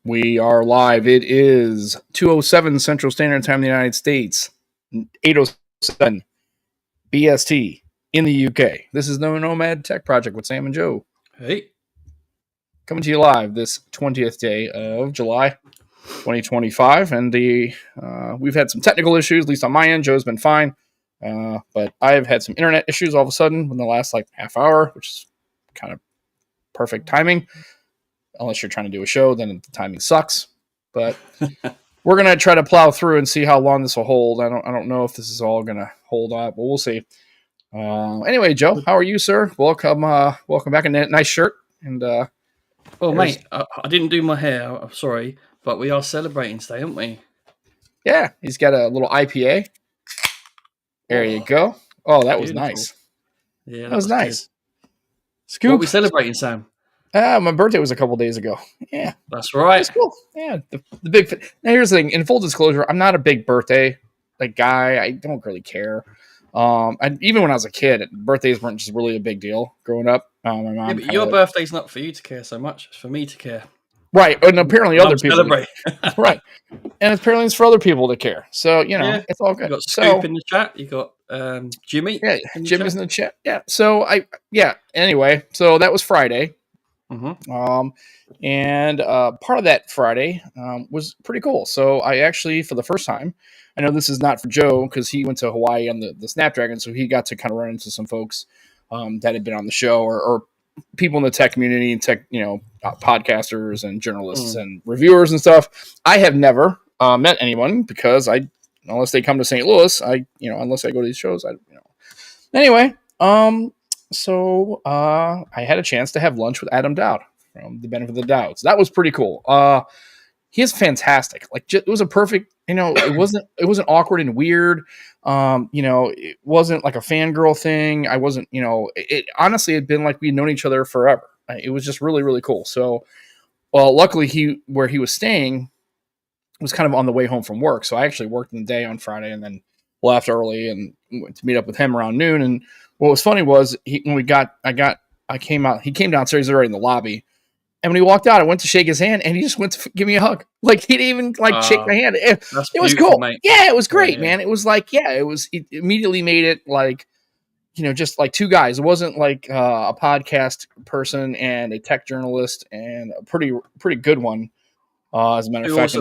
We are live. It is 2:07 Central Standard Time in the United States, 8:07 BST in the UK. This is the Nomad Tech Project with Sam and Joe. Hey. Coming to you live this 20th day of July 2025. And we've had some technical issues, at least on my end. Joe's been fine. But I've had some internet issues all of a sudden in the last half hour, which is kind of perfect timing. Unless you're trying to do a show, then the timing sucks. But we're gonna try to plow through and see how long this will hold. I don't know if this is all gonna hold up, but we'll see. Anyway, Joe, how are you, sir? Welcome back. A nice shirt. And mate, I didn't do my hair. I'm sorry, but we are celebrating today, aren't we? Yeah, he's got a little IPA. There you go. Oh, that was nice. Yeah, that was nice. Good. Scoop. What are we celebrating, Sam? My birthday was a couple days ago. Yeah. That's right. That's cool. Yeah. The big now here's the thing. In full disclosure, I'm not a big birthday guy. I don't really care. And even when I was a kid, birthdays weren't just really a big deal growing up. My mom but your birthday's not for you to care so much. It's for me to care. Right. And apparently other people celebrate. Right. And apparently it's for other people to care. So, it's all good. You got Scoop in the chat. You got Jimmy. Yeah, Jimmy's in the chat. Yeah. So anyway, so that was Friday. Mm-hmm. And part of that Friday was pretty cool. So I actually, for the first time, I know this is not for Joe because he went to Hawaii on the Snapdragon, so he got to kind of run into some folks that had been on the show or people in the tech community and tech, podcasters and journalists and reviewers and stuff. I have never met anyone because unless they come to St. Louis, unless I go to these shows, Anyway, So I had a chance to have lunch with Adam Dowd from The Benefit of the Doubt. So that was pretty cool. He is fantastic. It was a perfect, it wasn't awkward and weird. It wasn't like a fangirl thing. I wasn't, it honestly had been like we'd known each other forever. It was just really, really cool. So, luckily where he was staying was kind of on the way home from work. So I actually worked in the day on Friday and then left early and went to meet up with him around noon. And what was funny was he came out, he came downstairs already in the lobby. And when he walked out, I went to shake his hand and he just went to give me a hug. He didn't even shake my hand. It was cool. Mate. Yeah, it was great, man. It was it immediately made it just like two guys. It wasn't like a podcast person and a tech journalist and a pretty good one. As a matter of fact,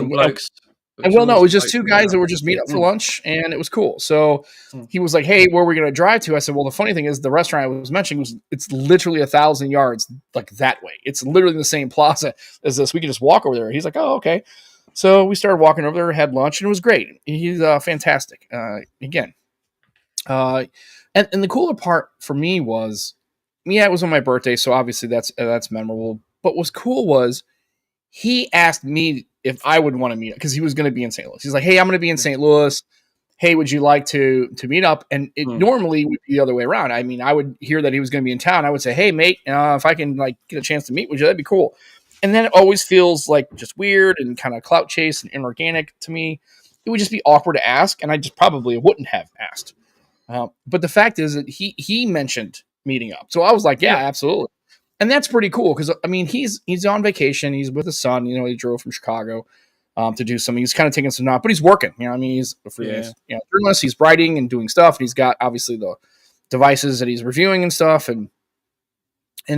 it was just two guys that were just meet up for lunch, and it was cool. So he was like, "Hey, where are we going to drive to?" I said, "Well, the funny thing is, the restaurant I was mentioning it's literally 1,000 yards that way. It's literally in the same plaza as this. We can just walk over there." He's like, "Oh, okay." So we started walking over there, had lunch, and it was great. He's fantastic. Again, and the cooler part for me was, it was on my birthday, so obviously that's memorable. But what's cool was he asked me if I would want to meet up because he was going to be in St. Louis. He's like, "Hey, I'm going to be in St. Louis. Hey, would you like to meet up?" And it normally would be the other way around. I mean, I would hear that he was going to be in town. I would say, "Hey, mate, if I can get a chance to meet with you, that'd be cool." And then it always feels just weird and kind of clout chase and inorganic to me. It would just be awkward to ask, and I just probably wouldn't have asked. But the fact is that he mentioned meeting up, so I was like, "Yeah, absolutely." And that's pretty cool because he's on vacation. He's with his son. He drove from Chicago to do something. He's kind of taking some but he's working. He's a freelance journalist. He's writing and doing stuff. And he's got obviously the devices that he's reviewing and stuff. And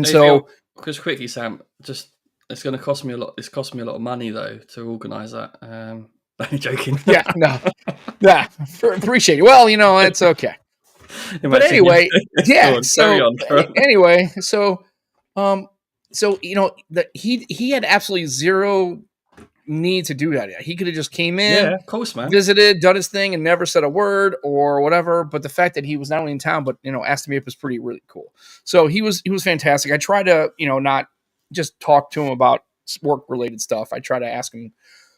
so, just quickly, Sam, it's going to cost me a lot. It's cost me a lot of money though to organise that. I'm joking. Appreciate it. Well, it's okay. But anyway, he had absolutely zero need to do that. He could have just came in, of course, man, visited, done his thing, and never said a word or whatever. But the fact that he was not only in town, but asked me up was really cool. So he was fantastic. I try to not just talk to him about work related stuff. I try to ask him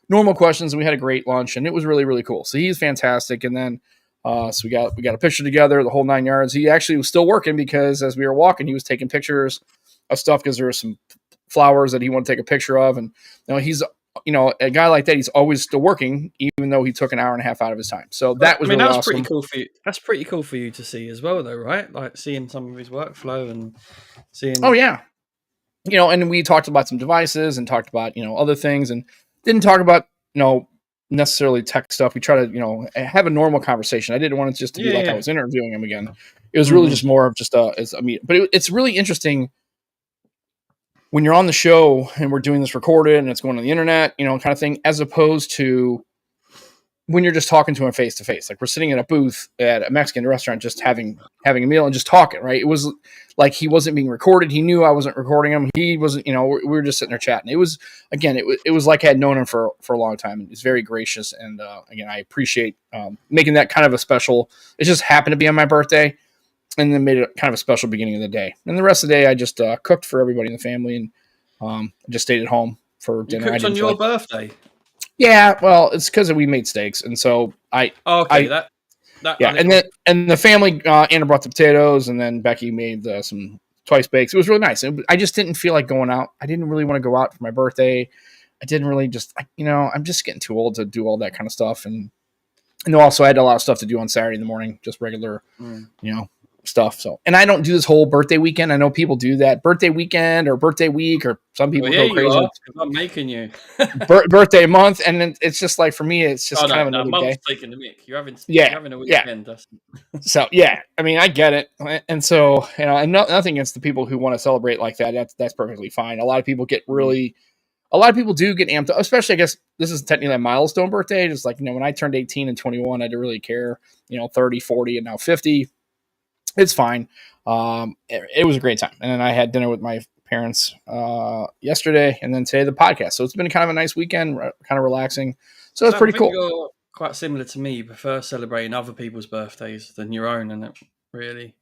normal questions, and we had a great lunch, and it was really, really cool. So he's fantastic. And then so we got a picture together, the whole 9 yards. He actually was still working because as we were walking, he was taking pictures of stuff because there were some flowers that he wanted to take a picture of. And he's, a guy like that, he's always still working, even though he took an hour and a half out of his time. So that was really awesome. Pretty cool for you. That's pretty cool for you to see as well, though, right? Like seeing some of his workflow and seeing. Oh yeah. and we talked about some devices and talked about, other things, and didn't talk about, necessarily tech stuff. We try to, have a normal conversation. I didn't want it just to be Yeah, like I yeah. was interviewing him again. It was really Mhm. just more of just as a meet. But it's really interesting when you're on the show and we're doing this recorded and it's going on the internet, kind of thing, as opposed to when you're just talking to him face to face. Like we're sitting in a booth at a Mexican restaurant, just having a meal and just talking. Right? It was like he wasn't being recorded. He knew I wasn't recording him. He wasn't. We were just sitting there chatting. It was, again, it was like I had known him for a long time. He's very gracious, and again, I appreciate making that kind of a special. It just happened to be on my birthday, and then made it kind of a special beginning of the day. And the rest of the day, I just cooked for everybody in the family, and just stayed at home for You dinner. I cooked on didn't feel your like. birthday? Yeah, well, it's because we made steaks, and so Oh, okay, I that yeah, and the family, Anna brought the potatoes, and then Becky made some twice bakes. It was really nice. I just didn't feel like going out. I didn't really want to go out for my birthday. I didn't really I'm just getting too old to do all that kind of stuff, and also I had a lot of stuff to do on Saturday in the morning, just regular, Mm. stuff. So, and I don't do this whole birthday weekend. I know people do that birthday weekend or birthday week, or some Well, people yeah, go you crazy are, with 'cause I'm making you. birthday month, and then it's just like, for me, it's Oh, just kind no, of no, another Mum's day. taking the mick. You're Yeah, having a yeah. weekend. That's So yeah, I mean, I get it, and so, and nothing against the people who want to celebrate like that. That's perfectly fine. A lot of people mm, a lot of people do get amped up, especially, I guess this is technically a milestone birthday. Just like, when I turned 18 and 21, I didn't really care. 30, 40, and now 50. It's fine. It was a great time, and then I had dinner with my parents yesterday, and then today the podcast. So it's been kind of a nice weekend, kind of relaxing. So it's Sam, I pretty think cool. you're quite similar to me. You prefer celebrating other people's birthdays than your own, and it really.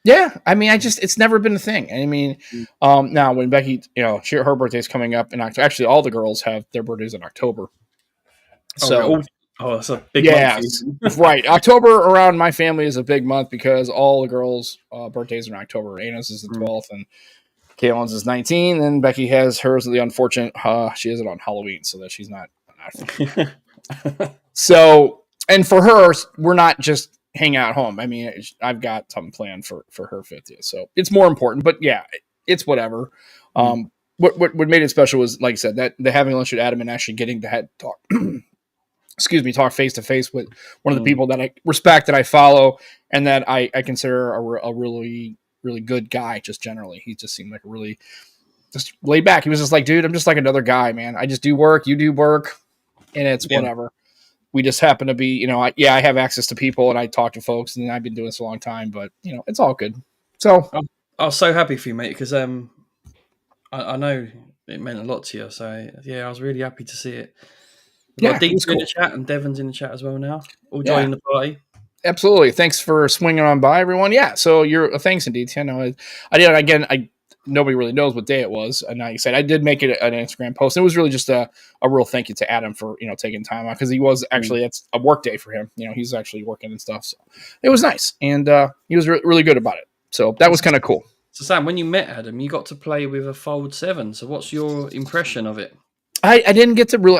Yeah, I mean, it's never been a thing. I mean, Mm. now when Becky, her birthday's coming up in October. Actually, all the girls have their birthdays in October. Oh, So that's a big month for yes, you. right. October around my family is a big month because all the girls' birthdays are in October. Anna's is the Mm. 12th, and Kaylin's is 19, and Becky has hers. The unfortunate, she has it on Halloween, so that she's not So, and for her, we're not just hang out at home. I mean, I've got something planned for her 50th, so it's more important. But yeah, it's whatever. Mm. What made it special was, like I said, that the having lunch with Adam and actually getting to talk. Excuse me, talk face to face with one of the Mm. people that I respect, that I follow, and that I consider a really, really good guy. Just generally, he just seemed like a really just laid back. He was just like, dude, I'm just like another guy, man. I just do work, you do work, and it's Yeah. whatever. We just happen to be, I have access to people and I talk to folks, and I've been doing this a long time, but it's all good. So I was so happy for you, mate, because I know it meant a lot to you. So yeah, I was really happy to see it. We've got yeah, it Dieter was in the cool. chat and Devon's in the chat as well now, all Yeah, joining the party. absolutely. Thanks for swinging on by, everyone. Yeah. So thanks indeed. I know I did, again. Nobody really knows what day it was, and like I said, I did make it an Instagram post. And it was really just a real thank you to Adam for taking time out, because he was Mm. actually, it's a work day for him. He's actually working and stuff. So it was nice, and he was really good about it. So that was kind of cool. So Sam, when you met Adam, you got to play with a Fold 7. So what's your impression of it? I didn't get to really,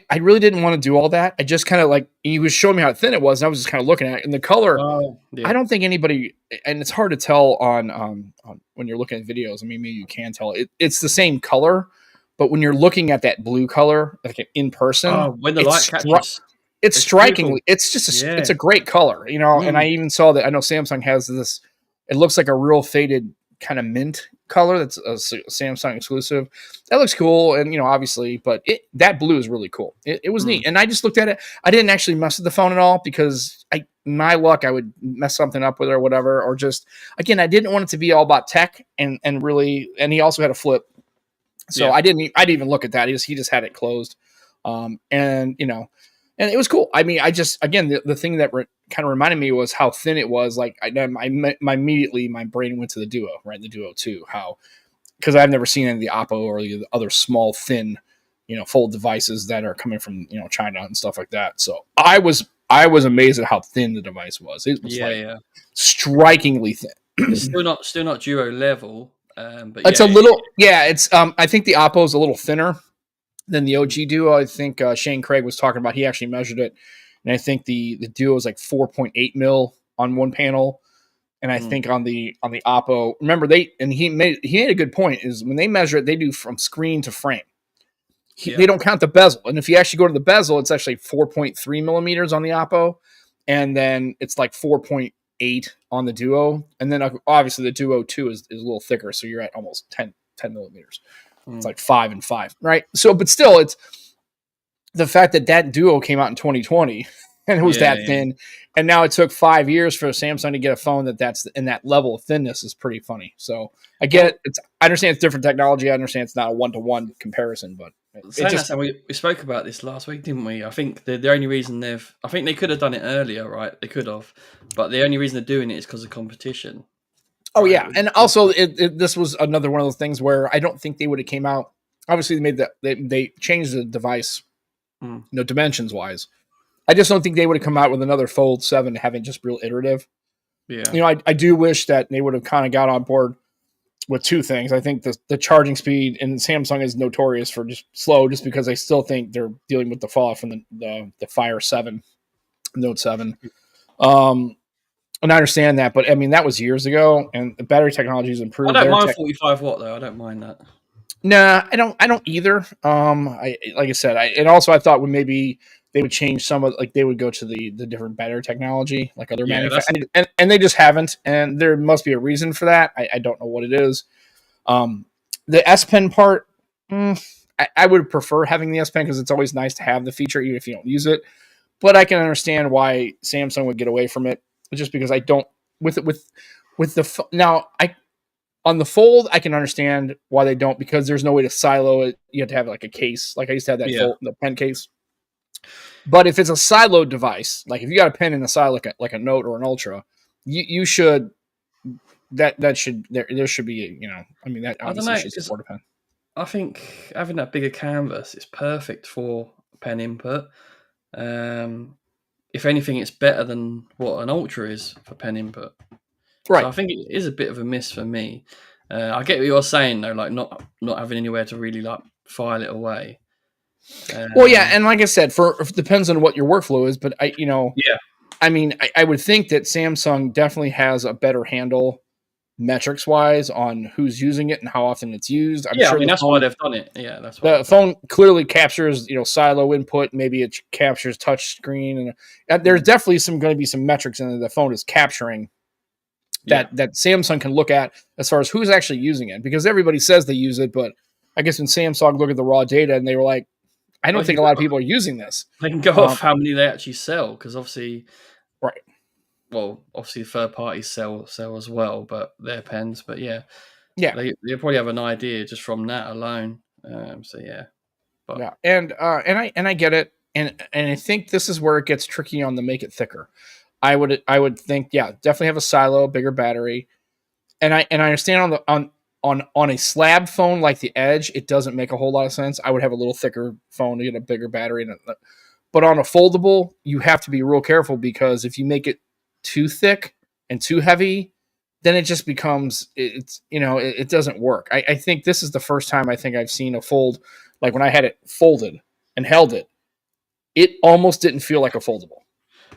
I really didn't want to do all that. I just kind of, like, he was showing me how thin it was, and I was just kind of looking at it, and the color. Oh, I yeah. don't think anybody, and it's hard to tell on when you're looking at videos. I mean, maybe you can tell it's the same color, but when you're looking at that blue color, like in person, Oh, when the light catches, it's it's beautiful. strikingly, it's just it's Yeah. a great color, and I Mm. even saw that. I know Samsung has this. It looks like a real faded kind of mint color that's a Samsung exclusive. That looks cool, and obviously, but that blue is really cool. It was Mm. neat, and I just looked at it. I didn't actually mess with the phone at all, because my luck, I would mess something up with it or whatever, or just, again, I didn't want it to be all about tech, and really, and he also had a flip, so Yeah. I didn't even look at that. He just had it closed, and and it was cool. I mean, I just, again, the thing that kind of reminded me was how thin it was. Like, immediately my brain went to the Duo, right? The Duo 2, how, because I've never seen any of the Oppo or the other small, thin, fold devices that are coming from China and stuff like that. So I was amazed at how thin the device was. It was Yeah, like yeah. strikingly It's thin. still not duo level, but It's yeah, a little, yeah. It's I think the Oppo is a little thinner than the OG Duo. I think Shane Craig was talking about. He actually measured it, and I think the Duo is like 4.8 mil on one panel, And I Mm. think on the Oppo, remember he made a good point, is when they measure it, they do from screen to frame. They Yeah. don't count the bezel. And if you actually go to the bezel, it's actually 4.3 millimeters on the Oppo, and then it's like 4.8 on the Duo. And then obviously the Duo 2 is a little thicker, so you're at almost 10 millimeters. It's Mm. like 5 and 5, right? So, but still, it's the fact that Duo came out in 2020 and it was Yeah. that thin, and now it took 5 years for Samsung to get a phone that's in that level of thinness is pretty funny. So I get Well, it. I understand it's different technology. I understand it's not a one-to-one comparison, but it saying that, just Sam, we spoke about this last week, didn't we? I think the only reason I think they could have done it earlier, right? They could have, but the only reason they're doing it is because of competition, oh right? yeah, and also this was another one of those things where I don't think they would have came out. Obviously, they made they changed the device, Mm. dimensions wise. I just don't think they would have come out with another Fold 7 having just real iterative. Yeah. I do wish that they would have kind of got on board with two things. I think the charging speed, and Samsung is notorious for just slow, just because I still think they're dealing with the fallout from the Fire 7, Note 7. And I understand that, but I mean that was years ago, and the battery technology has I improved. don't mind 45 watt though. I don't mind that. Nah, I don't either. I like I said, and also I thought when maybe they would change some of, like they would go to the different battery technology like other Yeah, that's manufacturers, and they just haven't, and there must be a reason for that. I don't know what it is. Um, the S Pen part, I would prefer having the S Pen because it's always nice to have the feature even if you don't use it. But I can understand why Samsung would get away from it, just because I don't with the now I on the Fold, I can understand why they don't, because there's no way to silo it. You have to have like a case. Like I used to have that yeah. the pen case. But if it's a siloed device, like if you got a pen in a silo like a Note or an Ultra, you should that should there should be, I mean that I don't obviously know should because support a pen. I think having that bigger canvas is perfect for pen input. Um, if anything, it's better than what an Ultra is for pen input. So Right. I think it is a bit of a miss for me. I get what you're saying though, like not having anywhere to really like file it away. Well, yeah, Um, and like I said, depends on what your workflow is, but yeah, I mean, I would think that Samsung definitely has a better handle metrics wise on who's using it and how often it's used. I'm yeah. I sure mean, that's why they've done it. Yeah, that's why the they've done phone clearly captures, silo input. Maybe it captures touch screen, and it. there's definitely going to be some metrics in the phone is capturing Yeah. that Samsung can look at as far as who's actually using it, because everybody says they use it, but I guess when Samsung look at the raw data and they were like, I Well, don't think a lot of people are using this. they can go Um, off how many they actually sell because obviously, right. well, obviously third parties sell as well, but their pens. But yeah, Yeah. they probably have an idea just from that alone. So yeah, but Yeah. And I get it. And I think this is where it gets tricky on the make it thicker. I would think, yeah, definitely have a silo, bigger battery. And I understand on a slab phone like the Edge, it doesn't make a whole lot of sense. I would have a little thicker phone to get a bigger battery. But on a foldable, you have to be real careful, because if you make it too thick and too heavy, then it just becomes it doesn't work. I think this is the first time I think I've seen a fold, like when I had it folded and held it, it almost didn't feel like a foldable.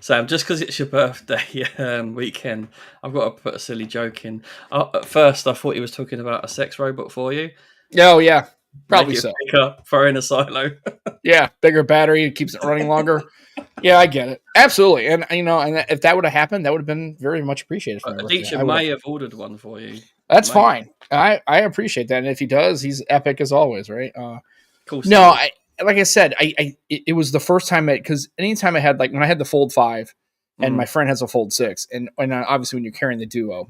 Sam, just because it's your birthday weekend, I've got to put a silly joke in. At first, I thought he was talking about a sex robot for you. Oh yeah, Make probably it so. thicker, throw in a silo. Yeah, bigger battery keeps it running longer. Yeah, I get it. Absolutely. And and if that would have happened, that would have been very much appreciated for my birthday. Aditya I would have. may have ordered one for you. That's May. fine. I appreciate that. And if he does, he's epic as always, right? Of course No, he is. like I said, it was the first time, because anytime I had, like when I had the Fold 5 and my friend has a Fold 6, and obviously when you're carrying the Duo,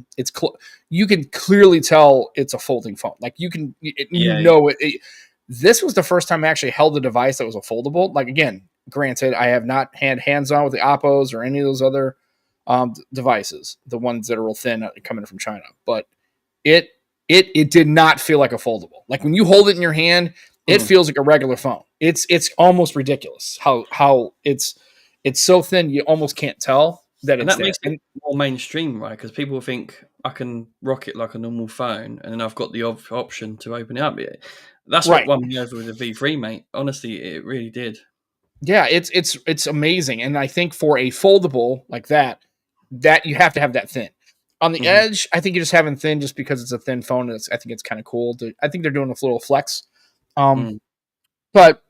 you can clearly tell it's a folding phone. Like you can, Yeah. this was the first time I actually held a device that was a foldable. Like, again, granted, I have not had hands on with the Oppos or any of those other devices, the ones that are real thin coming from China, but it it did not feel like a foldable. Like when you hold it in your hand, it feels like a regular phone. It's almost ridiculous how it's so thin you almost can't tell that And it's that there. makes it more mainstream, right? Because people think I can rock it like a normal phone, and then I've got the option to open it up. That's what Right. won me over with the V3, mate. Honestly, it really did. Yeah, it's amazing. And I think for a foldable like that you have to have that thin. On the Edge, I think you're just having thin just because it's a thin phone. And I think it's kind of cool. I think they're doing a little flex. But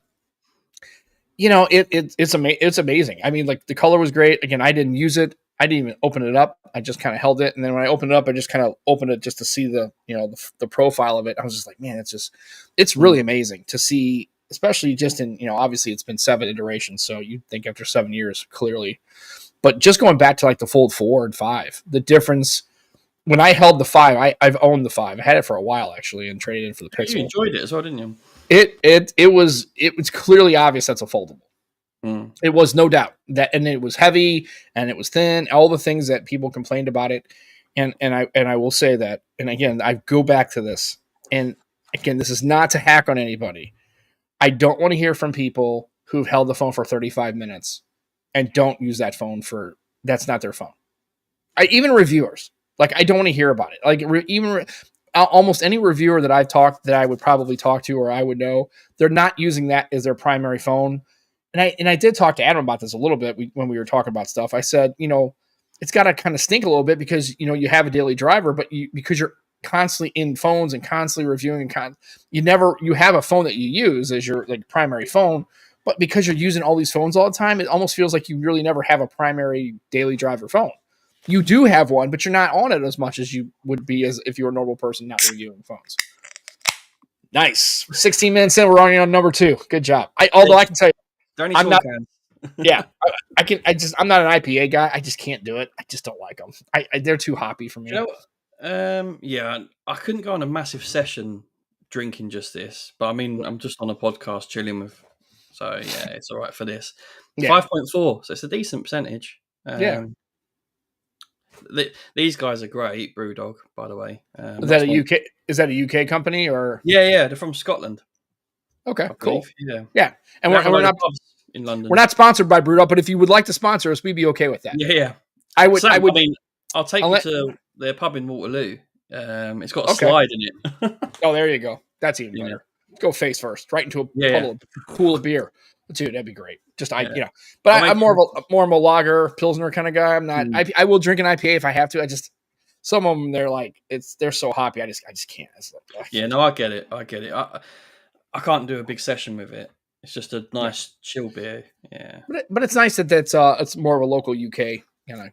it's amazing. I mean, like the color was great. Again, I didn't use it. I didn't even open it up. I just kind of held it, and then when I opened it up, I just kind of opened it just to see the profile of it. I was just like, man, it's really amazing to see, especially just in obviously it's been 7 iterations, so you'd think after 7 years, clearly, but just going back to like the Fold 4 and 5, the difference. When I held the 5, I've owned the 5. I had it for a while actually, and traded in for the Pixel. You enjoyed it as well, didn't you? It was clearly obvious that's a foldable. It was no doubt that, and it was heavy and it was thin. All the things that people complained about it, and I will say that. And again, I go back to this, and again, this is not to hack on anybody. I don't want to hear from people who've held the phone for 35 minutes and don't use that phone that's not their phone. Even reviewers, like I don't want to hear about it. Like almost any reviewer that I would probably talk to or I would know, they're not using that as their primary phone. And I did talk to Adam about this a little bit when we were talking about stuff. I said, it's got to kind of stink a little bit because, you have a daily driver, but because you're constantly in phones and constantly reviewing and you have a phone that you use as your like primary phone, but because you're using all these phones all the time, it almost feels like you really never have a primary daily driver phone. You do have one, but you're not on it as much as you would be as if you're a normal person not reviewing phones. Nice. 16 minutes in, we're on number 2. Good job. Although I can tell you, I'm not. Yeah, I'm not an IPA guy. I just can't do it. I just don't like them. They're too hoppy for me. Yeah, I couldn't go on a massive session drinking just this, but I mean, I'm just on a podcast chilling with. So yeah, it's all right for this. 5.4, so it's a decent percentage. These guys are great. Brewdog, by the way. Is that a UK? Is that a UK company or? Yeah, they're from Scotland. Okay, cool. Yeah, and we're not in London. We're not sponsored by Brewdog, but if you would like to sponsor us, we'd be okay with that. Yeah. I would. I mean, I'll take you to their pub in Waterloo. It's got a slide in it. Oh, there you go. That's even better. Go face first, right into a pool of beer. Dude, that'd be great. Just but I'm more of a lager pilsner kind of guy. I'm not. I will drink an IPA if I have to. Some of them they're so hoppy. I just can't. No, I get it. I can't do a big session with it. It's just a nice chill beer. Yeah, but it's nice that it's more of a local UK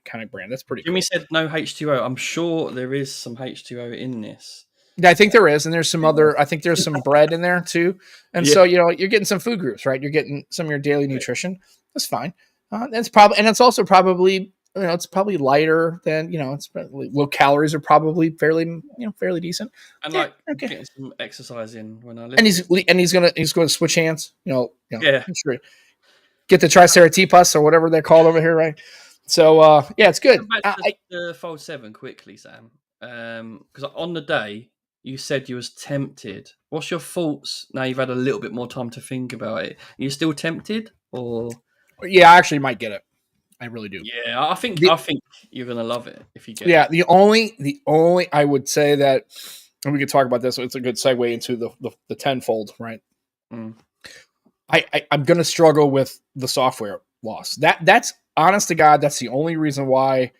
kind of brand. That's pretty. Jimmy said no H2O. I'm sure there is some H2O in this. Yeah, I think there is, and there's some other. I think there's some bread in there too, and so you're getting some food groups, right? You're getting some of your daily nutrition. That's fine. That's probably, and it's also probably it's probably lighter than it's probably, low calories are probably fairly decent. And getting some exercise in when I live. And he's gonna switch hands. Sure. Get the triceratopus or whatever they're called over here, right? So it's good. The Fold 7 quickly, Sam. Because on the day you said you was tempted. What's your thoughts now you've had a little bit more time to think about it? Are you still tempted, or? Yeah, I actually might get it. I really do. Yeah, I think you're gonna love it if you get it. Yeah, the only I would say that, and we could talk about this. So it's a good segue into the tenfold, right? I'm gonna struggle with the software loss. That's honest to God, that's the only reason why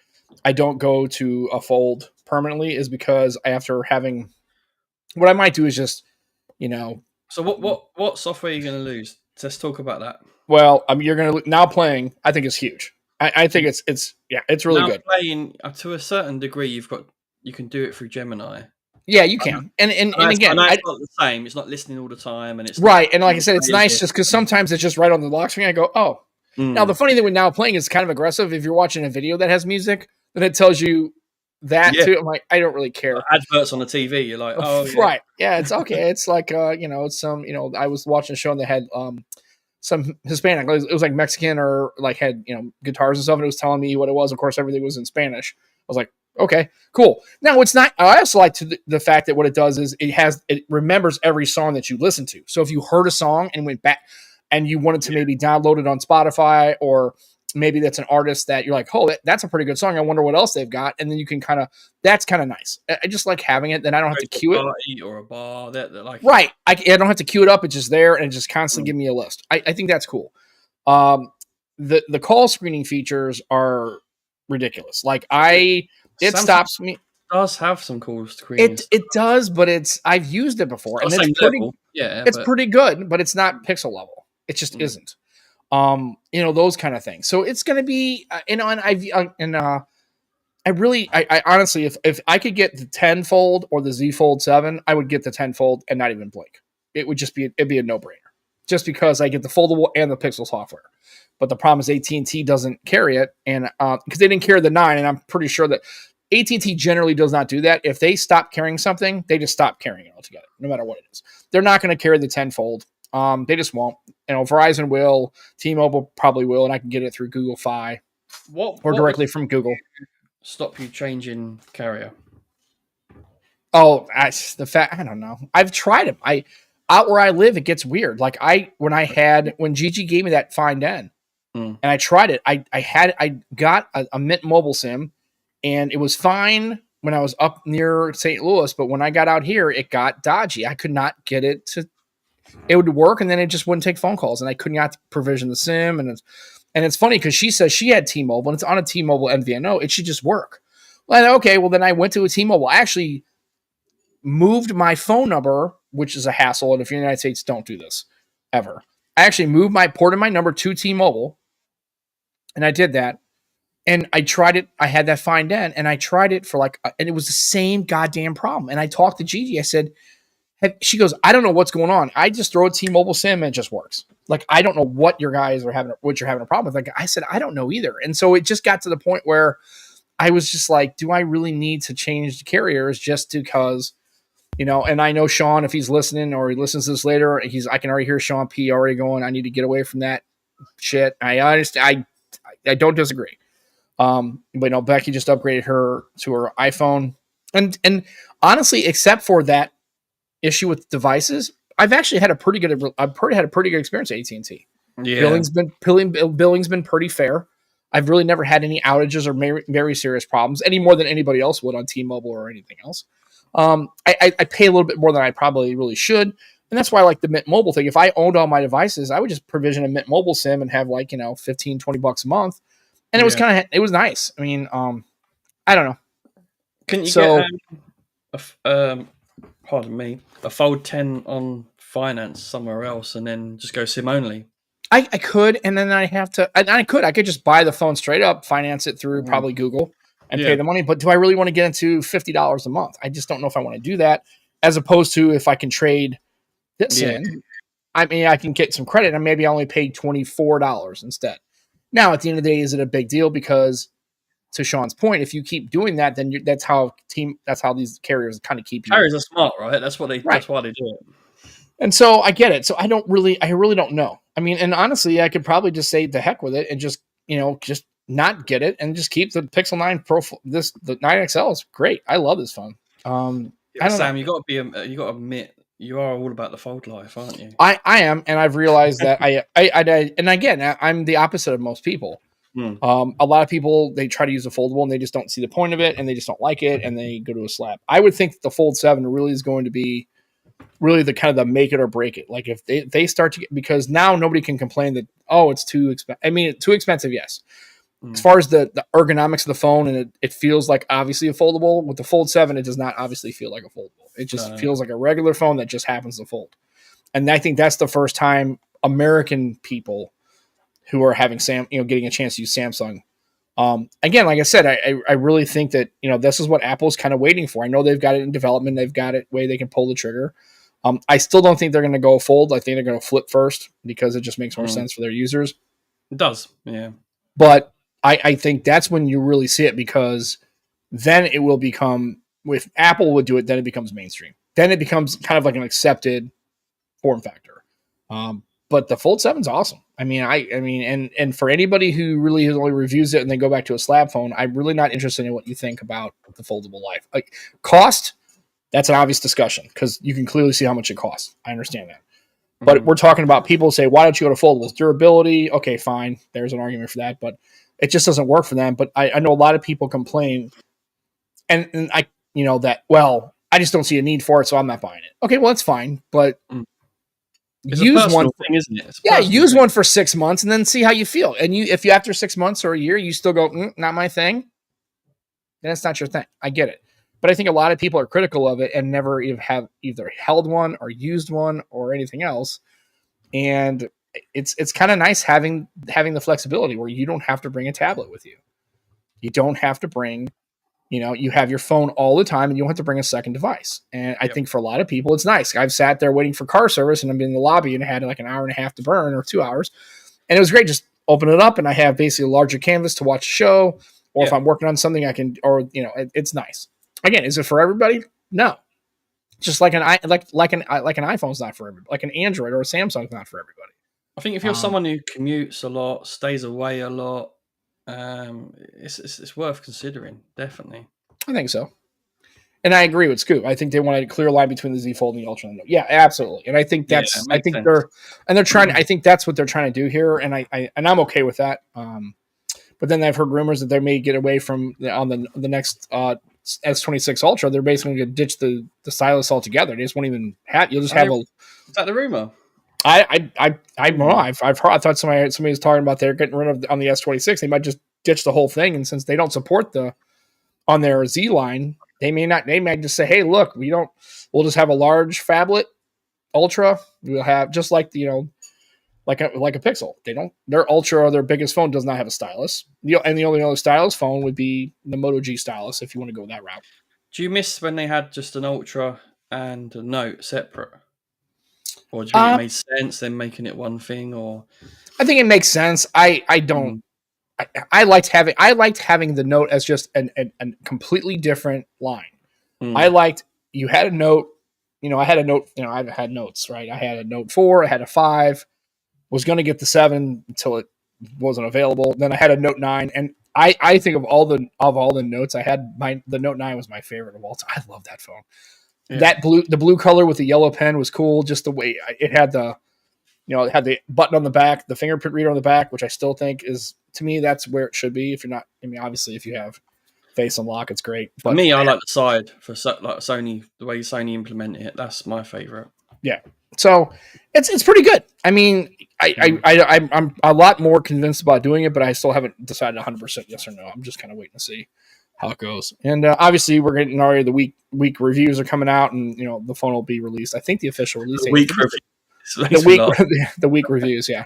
I don't go to a Fold permanently, is because after having, what I might do is just, So what software are you going to lose? Let's talk about that. Well, you're going to now playing. I think it's huge. I think it's really good. Playing to a certain degree, you can do it through Gemini. Yeah, you can. And again, it's not the same. It's not listening all the time, and it's right. And like I said, it's nice just because sometimes it's just right on the lock screen. I go, oh. Now the funny thing with Now Playing is kind of aggressive. If you're watching a video that has music, then it tells you that too. I'm like, I don't really care. Adverts on the TV, you're like, oh, right, yeah, it's okay. It's like, it's some, I was watching a show and they had some Hispanic. It was like Mexican or like had guitars and stuff, and it was telling me what it was. Of course, everything was in Spanish. I was like, okay, cool. Now it's not. I also like the fact that what it does is it remembers every song that you listen to. So if you heard a song and went back and you wanted to maybe download it on Spotify, or maybe that's an artist that you're like, oh, that's a pretty good song. I wonder what else they've got. And then you can that's kind of nice. I just like having it. Then I don't have to queue it. Or a bar that like. Right. I don't have to queue it up. It's just there and just constantly give me a list. I think that's cool. The call screening features are ridiculous. Like It Samsung stops me. does have some cool screens. It does, but I've used it before, It's and not the same level, it's but pretty good, but it's not pixel level. It just mm, isn't. Those kind of things. So it's going to be, and I honestly, if I could get the 10 fold or the Z Fold 7, I would get the 10 fold and not even blink. It'd be a no brainer, just because I get the foldable and the Pixel software. But the problem is AT&T doesn't carry it, and because they didn't carry the 9, and I'm pretty sure that AT&T generally does not do that. If they stop carrying something, they just stop carrying it altogether, no matter what it is. They're not going to carry the 10 fold. They just won't. Verizon will, T-Mobile probably will, and I can get it through Google Fi or what would directly from Google. stop you changing carrier? Oh, the fact, I don't know. I've tried it. Out where I live, it gets weird. Like when Gigi gave me that Find N, and I tried it, I got a Mint Mobile SIM, and it was fine when I was up near St. Louis, but when I got out here, it got dodgy. I could not get it to. It would work, and then it just wouldn't take phone calls, and I could not provision the SIM, and it's funny because she says she had T-Mobile, and it's on a T-Mobile MVNO. It should just work. Well, okay, well then I went to a T-Mobile. I actually moved my phone number, which is a hassle, and if you're in the United States, don't do this ever. I actually ported my number to T-Mobile, and I did that, and I tried it. I had that Find N, and I tried it for and it was the same goddamn problem. And I talked to Gigi. I said, she goes, I don't know what's going on. I just throw a T-Mobile SIM and it just works. Like, I don't know what you're having a problem with. Like, I said, I don't know either. And so it just got to the point where I was just like, do I really need to change the carriers just because, and I know Sean, if he's listening or he listens to this later, I can already hear Sean P already going, I need to get away from that shit. I understand. I don't disagree. But Becky just upgraded her to her iPhone. And honestly, except for that issue with devices, I've actually had a pretty good experience at AT&T. Yeah, billing's been pretty fair. I've really never had any outages or very serious problems any more than anybody else would on T-Mobile or anything else. I pay a little bit more than I probably really should, and that's why I like the Mint Mobile thing. If I owned all my devices, I would just provision a Mint Mobile SIM and have $15-$20 a month, and it was nice. I mean, I don't know. Can you get pardon me, a Fold 10 on finance somewhere else and then just go SIM only? I could, and then I could just buy the phone straight up, finance it through probably Google, and pay the money. But do I really want to get into $50 a month? I just don't know if I want to do that, as opposed to if I can trade this in. I mean, I can get some credit, and maybe I only pay $24 instead. Now, at the end of the day, is it a big deal? Because to Sean's point, if you keep doing that, then that's how these carriers kind of keep you. Carriers are smart, right? That's why they do it. And so I get it. So I really don't know. I mean, and honestly, I could probably just say the heck with it and just not get it and just keep the Pixel 9 Pro. The 9 XL is great. I love this phone. Sam, you got to admit, you are all about the fold life, aren't you? I am, and I've realized that and again, I'm the opposite of most people. A lot of people, they try to use a foldable and they just don't see the point of it, and they just don't like it, and they go to a slab. I would think that the Fold 7 really is going to be really the kind of the make it or break it. Like, if they start to get, because now nobody can complain that, oh, it's too expensive. I mean, too expensive, yes. As far as the ergonomics of the phone, and it feels like obviously a foldable. With the Fold 7, it does not obviously feel like a foldable. It just feels like a regular phone that just happens to fold. And I think that's the first time American people who are having getting a chance to use Samsung. Again, like I said, I really think that, this is what Apple's kind of waiting for. I know they've got it in development. They've got it way they can pull the trigger. I still don't think they're going to go fold. I think they're going to flip first because it just makes more sense for their users. It does. Yeah. But I think that's when you really see it, because then it will become, if Apple would do it, then it becomes mainstream. Then it becomes kind of like an accepted form factor. But the Fold 7 is awesome. I mean, and for anybody who really only reviews it and then go back to a slab phone, I'm really not interested in what you think about the foldable life. Like, cost, that's an obvious discussion because you can clearly see how much it costs. I understand that. But we're talking about people say, why don't you go to foldables? Durability, okay, fine. There's an argument for that, but it just doesn't work for them. But I know a lot of people complain, and I, that, well, I just don't see a need for it, so I'm not buying it. Okay, well, that's fine, but it's use one thing, isn't it? use one for 6 months and then see how you feel. And if you after 6 months or a year, you still go, not my thing, then it's not your thing. I get it. But I think a lot of people are critical of it and never even have either held one or used one or anything else. And it's kind of nice having the flexibility where you don't have to bring a tablet with you. You don't have to bring, you have your phone all the time and you don't have to bring a second device. And I think for a lot of people, it's nice. I've sat there waiting for car service and I'm in the lobby and I had like an hour and a half to burn or 2 hours. And it was great. Just open it up and I have basically a larger canvas to watch a show. Or if I'm working on something, I can, or, it's nice. Again, is it for everybody? No. Just like an iPhone's not for everybody. Like an Android or a Samsung's not for everybody. I think if you're someone who commutes a lot, stays away a lot, it's worth considering, definitely. I think so. And I agree with Scoop. I think they want a clear line between the Z Fold and the Ultra. Yeah, absolutely. And I think they're trying. I think that's what they're trying to do here, and I'm okay with that. But then I've heard rumors that they may get away from on the next S26 Ultra. They're basically going to ditch the stylus altogether. They just won't even have. You'll just have a. Is that the rumor? I don't know. I've heard. I thought somebody was talking about they're getting rid of on the S26. They might just ditch the whole thing, and since they don't support on their Z line. They may not. They may just say, "Hey, look, we'll just have a large phablet Ultra. We'll have just like like a Pixel. Their Ultra or their biggest phone does not have a stylus. And the only other stylus phone would be the Moto G stylus if you want to go that route." Do you miss when they had just an Ultra and a Note separate, or do you think it made sense then making it one thing? Or I think it makes sense. I don't. I liked having the Note as just a completely different line. I liked you had a Note. I had a Note. I've had Notes, right? I had a Note 4. I had a 5. Was going to get the 7 until it wasn't available. Then I had a Note 9, and I think of all the Notes I had, the Note 9 was my favorite of all time. I love that phone. Yeah. The blue color with the yellow pen was cool. Just the way it had it had the button on the back, the fingerprint reader on the back, which I still think is, to me, that's where it should be. If you're not, obviously, if you have face unlock, it's great. But for me, I like the side for like Sony, the way Sony implemented it. That's my favorite. Yeah, so it's pretty good. I'm a lot more convinced about doing it, but I still haven't decided 100% yes or no. I'm just kind of waiting to see how it goes. And obviously, we're getting already the week reviews are coming out, and the phone will be released. I think the official release date. The week reviews, yeah.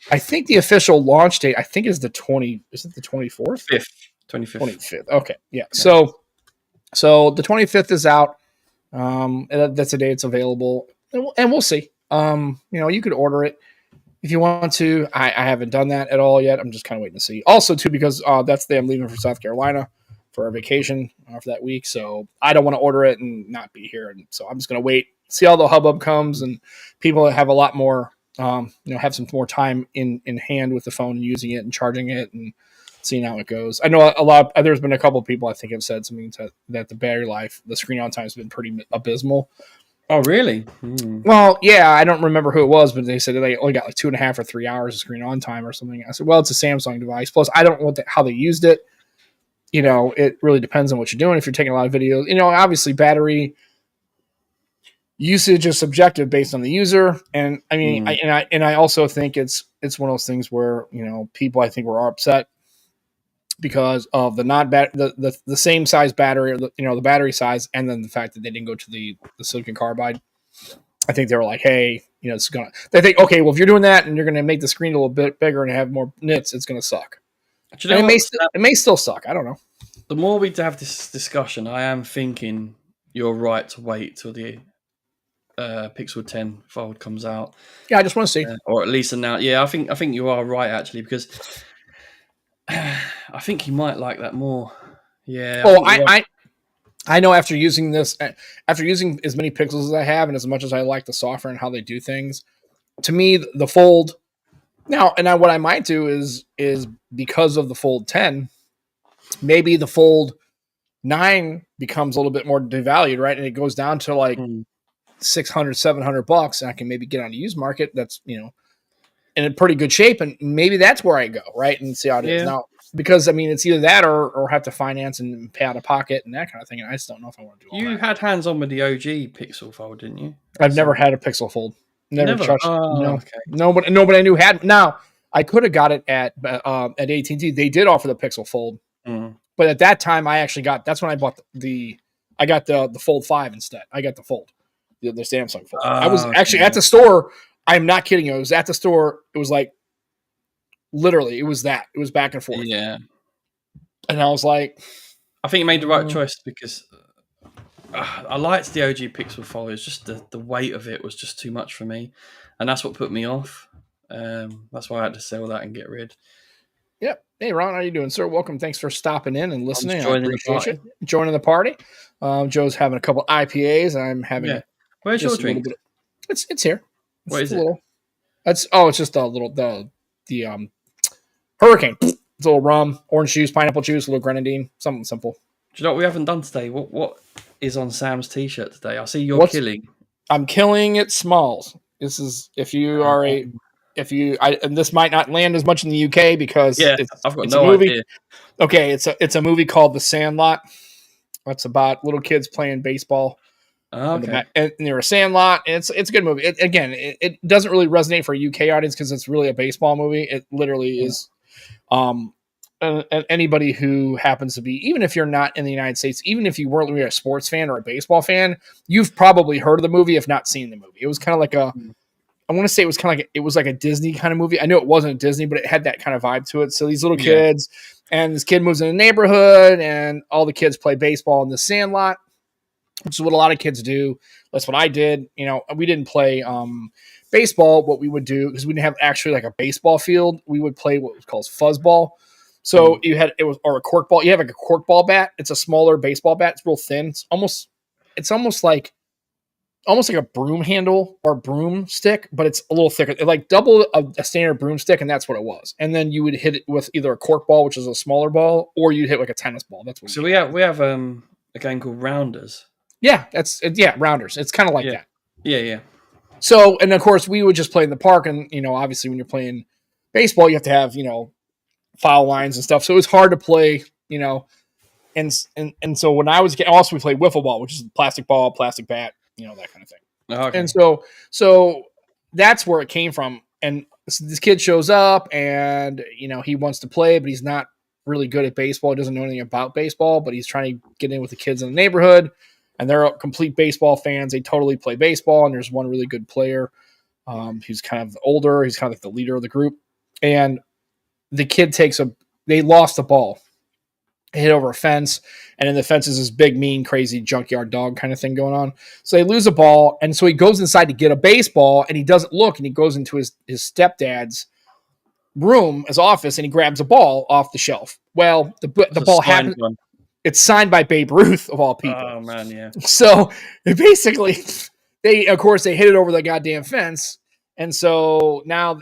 I think the official launch date, is the 20. Is it the 24th? 25th. Okay, yeah. So the 25th is out. That's the day it's available, and we'll see. You could order it if you want to. I haven't done that at all yet. I'm just kind of waiting to see. Also, too, because that's the day I'm leaving for South Carolina for our vacation for that week. So I don't want to order it and not be here, and so I'm just going to wait. See how the hubbub comes, and people have a lot more, have some more time in hand with the phone and using it and charging it and seeing how it goes. I know there's been a couple of people I think have said something that the battery life, the screen on time has been pretty abysmal. Oh, really? Well, yeah, I don't remember who it was, but they said they only got like 2.5 or 3 hours of screen on time or something. I said, well, it's a Samsung device. Plus, I don't know how they used it. It really depends on what you're doing. If you're taking a lot of videos, obviously battery usage is subjective based on the user, and I also think it's one of those things where people I think were upset because of the same size battery, the battery size, and then the fact that they didn't go to the silicon carbide. I think they were like, hey, it's gonna. They think, okay, well, if you're doing that and you're gonna make the screen a little bit bigger and have more nits, it's gonna suck. It may still suck. I don't know. The more we have this discussion, I am thinking you're right to wait till the Pixel 10 Fold comes out. Yeah, I just want to see, or at least now. Yeah, I think you are right actually, because I think you might like that more. Yeah. Oh, I know after using as many pixels as I have, and as much as I like the software and how they do things, to me the Fold now, and what I might do is because of the Fold 10, maybe the Fold 9 becomes a little bit more devalued, right? And it goes down to like $600, $700, and I can maybe get on the used market. That's in a pretty good shape, and maybe that's where I go, right, and see how it is now. Because it's either that or have to finance and pay out of pocket and that kind of thing. And I just don't know if I want to do all that. You had hands on with the OG Pixel Fold, didn't you? I've never had a Pixel Fold. Never touched. No, okay. Nobody I knew had. Now I could have got it at AT&T. They did offer the Pixel Fold, but But at that time, that's when I bought I got the Fold 5 instead. I got the Fold, the Samsung Fold. I was actually at the store. I'm not kidding you. I was at the store. It was like, literally, it was back and forth. Yeah. And I was like, I think you made the right choice because I liked the OG Pixel Fold. It's just the weight of it was just too much for me. And that's what put me off. That's why I had to sell that and get rid. Yep. Hey, Ron, how you doing, sir? Welcome. Thanks for stopping in and listening. I appreciate you joining the party. Joe's having a couple IPAs. I'm having Where's your drink? It's here. What is it? It's just a little the Hurricane. It's a little rum, orange juice, pineapple juice, a little grenadine, something simple. Do you know what we haven't done today? What is on Sam's t-shirt today? I see you're killing. I'm killing it smalls. This is if you are and this might not land as much in the UK because I've got it's no a movie. idea. Okay, it's a movie called The Sandlot. That's about little kids playing baseball. Okay. And they're a Sandlot. And it's a good movie. It doesn't really resonate for a UK audience because it's really a baseball movie. It literally is. And anybody who happens to be, even if you're not in the United States, even if you weren't really a sports fan or a baseball fan, you've probably heard of the movie, if not seen the movie. It was kind of like I want to say it was like a Disney kind of movie. I know it wasn't Disney, but it had that kind of vibe to it. So these little kids, and this kid moves in a neighborhood, and all the kids play baseball in the Sandlot, which is what a lot of kids do. That's what I did. You know, we didn't play baseball. What we would do, because we didn't have actually like a baseball field, we would play what was called fuzzball. So or a cork ball. You have like a cork ball bat. It's a smaller baseball bat. It's real thin. It's almost like a broom handle or broomstick, but it's a little thicker. It like double a standard broomstick, and that's what it was. And then you would hit it with either a cork ball, which is a smaller ball, or you'd hit like a tennis ball. That's what. So we have a game called Rounders. Yeah, Rounders. It's kind of like that. Yeah. So, and of course, we would just play in the park, and obviously, when you're playing baseball, you have to have foul lines and stuff. So it was hard to play, and so when I was also we played wiffle ball, which is plastic ball, plastic bat, that kind of thing. Okay. And so that's where it came from. And so this kid shows up, and he wants to play, but he's not really good at baseball. He doesn't know anything about baseball, but he's trying to get in with the kids in the neighborhood, and they're complete baseball fans. They totally play baseball, and there's one really good player who's kind of older. He's kind of like the leader of the group, and the kid they lost the ball. They hit over a fence, and in the fence is this big, mean, crazy junkyard dog kind of thing going on. So they lose a ball, and so he goes inside to get a baseball, and he doesn't look, and he goes into his stepdad's room, his office, and he grabs a ball off the shelf. Well, the ball happens. It's signed by Babe Ruth, of all people. Oh, man, yeah. So basically, they hit it over the goddamn fence. And so now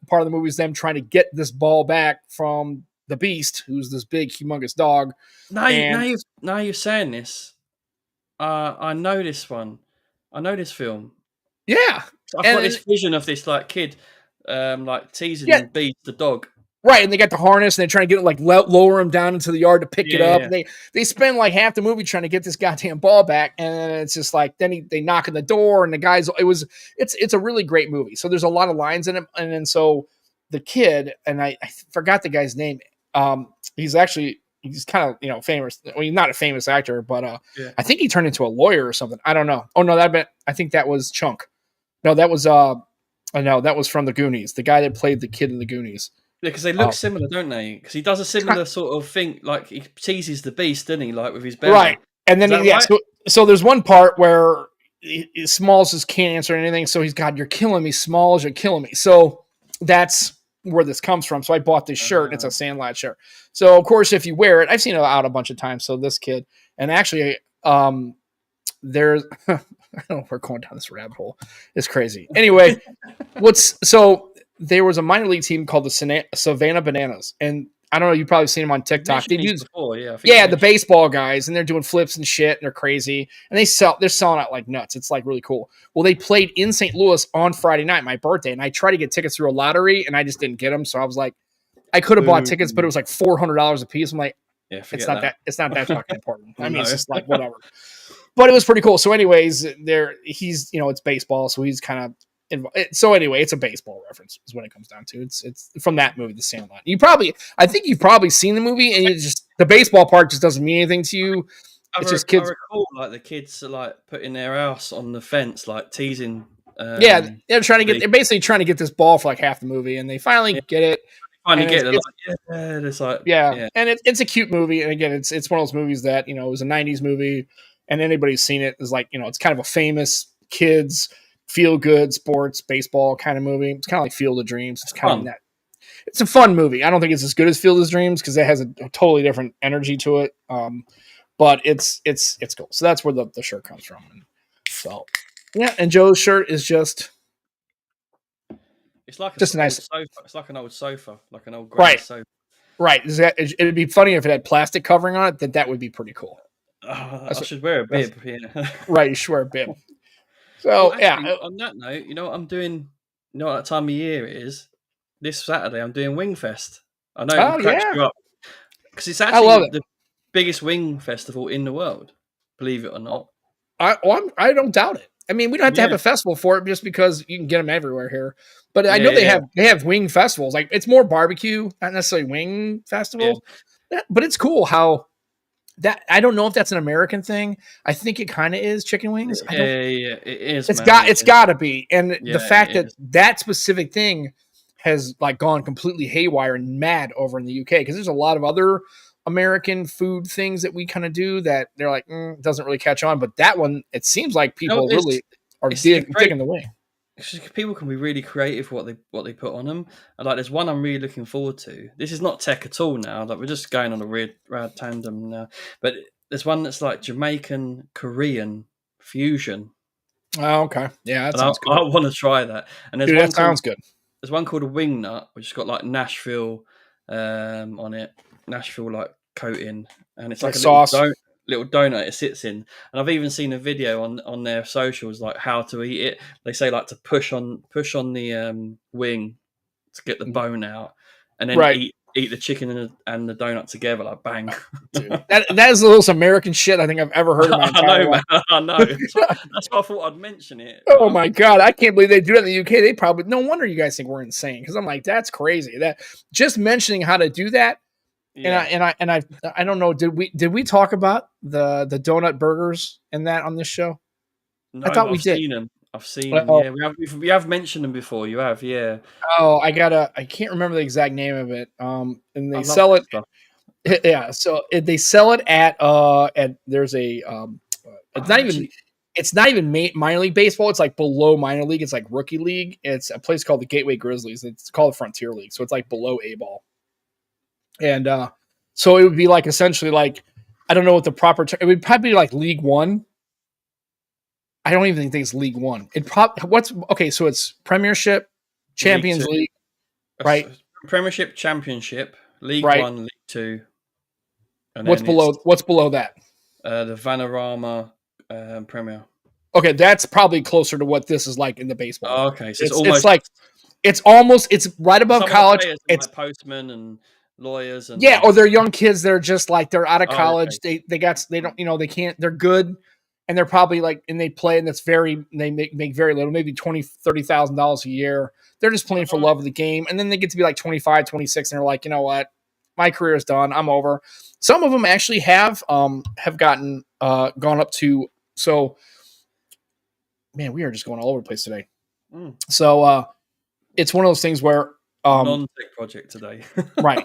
part of the movie is them trying to get this ball back from the Beast, who's this big, humongous dog. Now you're saying this, I know this one. I know this film. Yeah, I've got this vision of this like kid, teasing Beast the dog. Right, and they got the harness, and they're trying to get it, like lower him down into the yard to pick it up. Yeah. They spend like half the movie trying to get this goddamn ball back, and it's just like then they knock on the door, and the guys. It's a really great movie. So there's a lot of lines in it, and then so the kid, and I forgot the guy's name. He's kind of famous. Well, he's not a famous actor, but I think he turned into a lawyer or something. I don't know. Oh no, I think that was Chunk. No, that was that was from the Goonies. The guy that played the kid in the Goonies. Yeah, because they look similar, don't they? Because he does a similar sort of thing, like he teases the Beast, doesn't he? Like with his belly. Right, and then so there's one part where Smalls just can't answer anything, so he's "God, you're killing me, Smalls, you're killing me." So that's where this comes from. So I bought this shirt. It's a Sandlot shirt. So of course, if you wear it, I've seen it out a bunch of times. So this kid, and actually, there's I don't know if we're going down this rabbit hole. It's crazy. Anyway, there was a minor league team called the Savannah Bananas, and I don't know. You've probably seen them on TikTok. They do, the baseball guys, and they're doing flips and shit, and they're crazy, and they're selling out like nuts. It's like really cool. Well, they played in St. Louis on Friday night, my birthday, and I tried to get tickets through a lottery, and I just didn't get them. So I was like, I could have bought tickets, but it was like $400 a piece. I'm like, it's not that fucking important. I mean, it's just like whatever. But it was pretty cool. So, anyways, he's it's baseball, so he's kind of So anyway, it's a baseball reference is what it comes down to. It's from that movie, The Sandlot. I think you've probably seen the movie, and the baseball part just doesn't mean anything to you. It's just I kids. recall like the kids are like putting their house on the fence, like teasing. Yeah, they're basically trying to get this ball for like half the movie, and they finally Yeah, get it. finally And get it. It's like yeah, and it's a cute movie, and again, it's one of those movies that it was a '90s movie, and anybody's seen it is like it's kind of a famous kids feel good sports baseball kind of movie. It's kind of like Field of Dreams. It's kind of that. It's a fun movie. I don't think it's as good as Field of Dreams because it has a totally different energy to it. But it's cool. So that's where the shirt comes from. And so yeah, and Joe's shirt is just. It's like just a nice sofa. It's like an old sofa, like an old gray sofa. Right. It'd be funny if it had plastic covering on it. That would be pretty cool. I should wear a bib. Yeah. Right. You should wear a bib. So well, actually, on that note, you know what I'm doing? You know what that time of year it is? This Saturday, I'm doing Wingfest. I know it cracks you up because it's actually the biggest wing festival in the world. Believe it or not. I don't doubt it. I mean, we don't have to have a festival for it just because you can get them everywhere here. But I know they have wing festivals. Like it's more barbecue, not necessarily wing festival. Yeah. But it's cool how that. I don't know if that's an American thing. I think it kind of is chicken wings. Yeah, it is. It's got to be. And the fact that specific thing has like gone completely haywire and mad over in the UK because there's a lot of other American food things that we kind of do that they're like doesn't really catch on, but that one it seems like people really are digging the way. People can be really creative what they put on them. And like there's one I'm really looking forward to. This is not tech at all now. Like we're just going on a rad tandem now. But there's one that's like Jamaican Korean fusion. Oh, okay, yeah, that sounds good. I want to try that. And there's that sounds good. There's one called a wing nut, which has got like Nashville on it. Nashville like coating, and it's like a sauce. Little donut it sits in. And I've even seen a video on their socials like how to eat it. They say like to push on the wing to get the bone out, and then eat the chicken and the donut together like bang. Dude, that is the most American shit I think I've ever heard in my entire life. I know. That's why I thought I'd mention it. Oh my god, I can't believe they do that in the UK. They probably no wonder you guys think we're insane because I'm like that's crazy. That just mentioning how to do that. Yeah. And I don't know. Did we talk about the donut burgers and that on this show? No, I thought we did. I've seen them. Yeah, we have mentioned them before. You have, yeah. Oh, I can't remember the exact name of it. And they sell it. Stuff. Yeah, so they sell it at there's a it's not even minor league baseball. It's like below minor league. It's like rookie league. It's a place called the Gateway Grizzlies. It's called the Frontier League. So it's like below A ball. And so it would be like essentially like I don't know what the proper term. It would probably be like League One. I don't even think it's League One. So it's Premiership, Champions League, right? Premiership, Championship, League One, League Two. And what's below that? The Vanarama Premier. Okay, that's probably closer to what this is like in the baseball. Oh, okay, so it's right above college. It's like postmen and lawyers and or they're young kids. They're just like they're out of college. Okay. They don't they can't. They're good, and they're probably like and they play and they make very little, maybe $20,000-$30,000 a year. They're just playing for love of the game, and then they get to be like 25, 26, and they're like, you know what, my career is done. I'm over. Some of them actually have gone up to so. Man, we are just going all over the place today. So it's one of those things where non-tech project today. Right.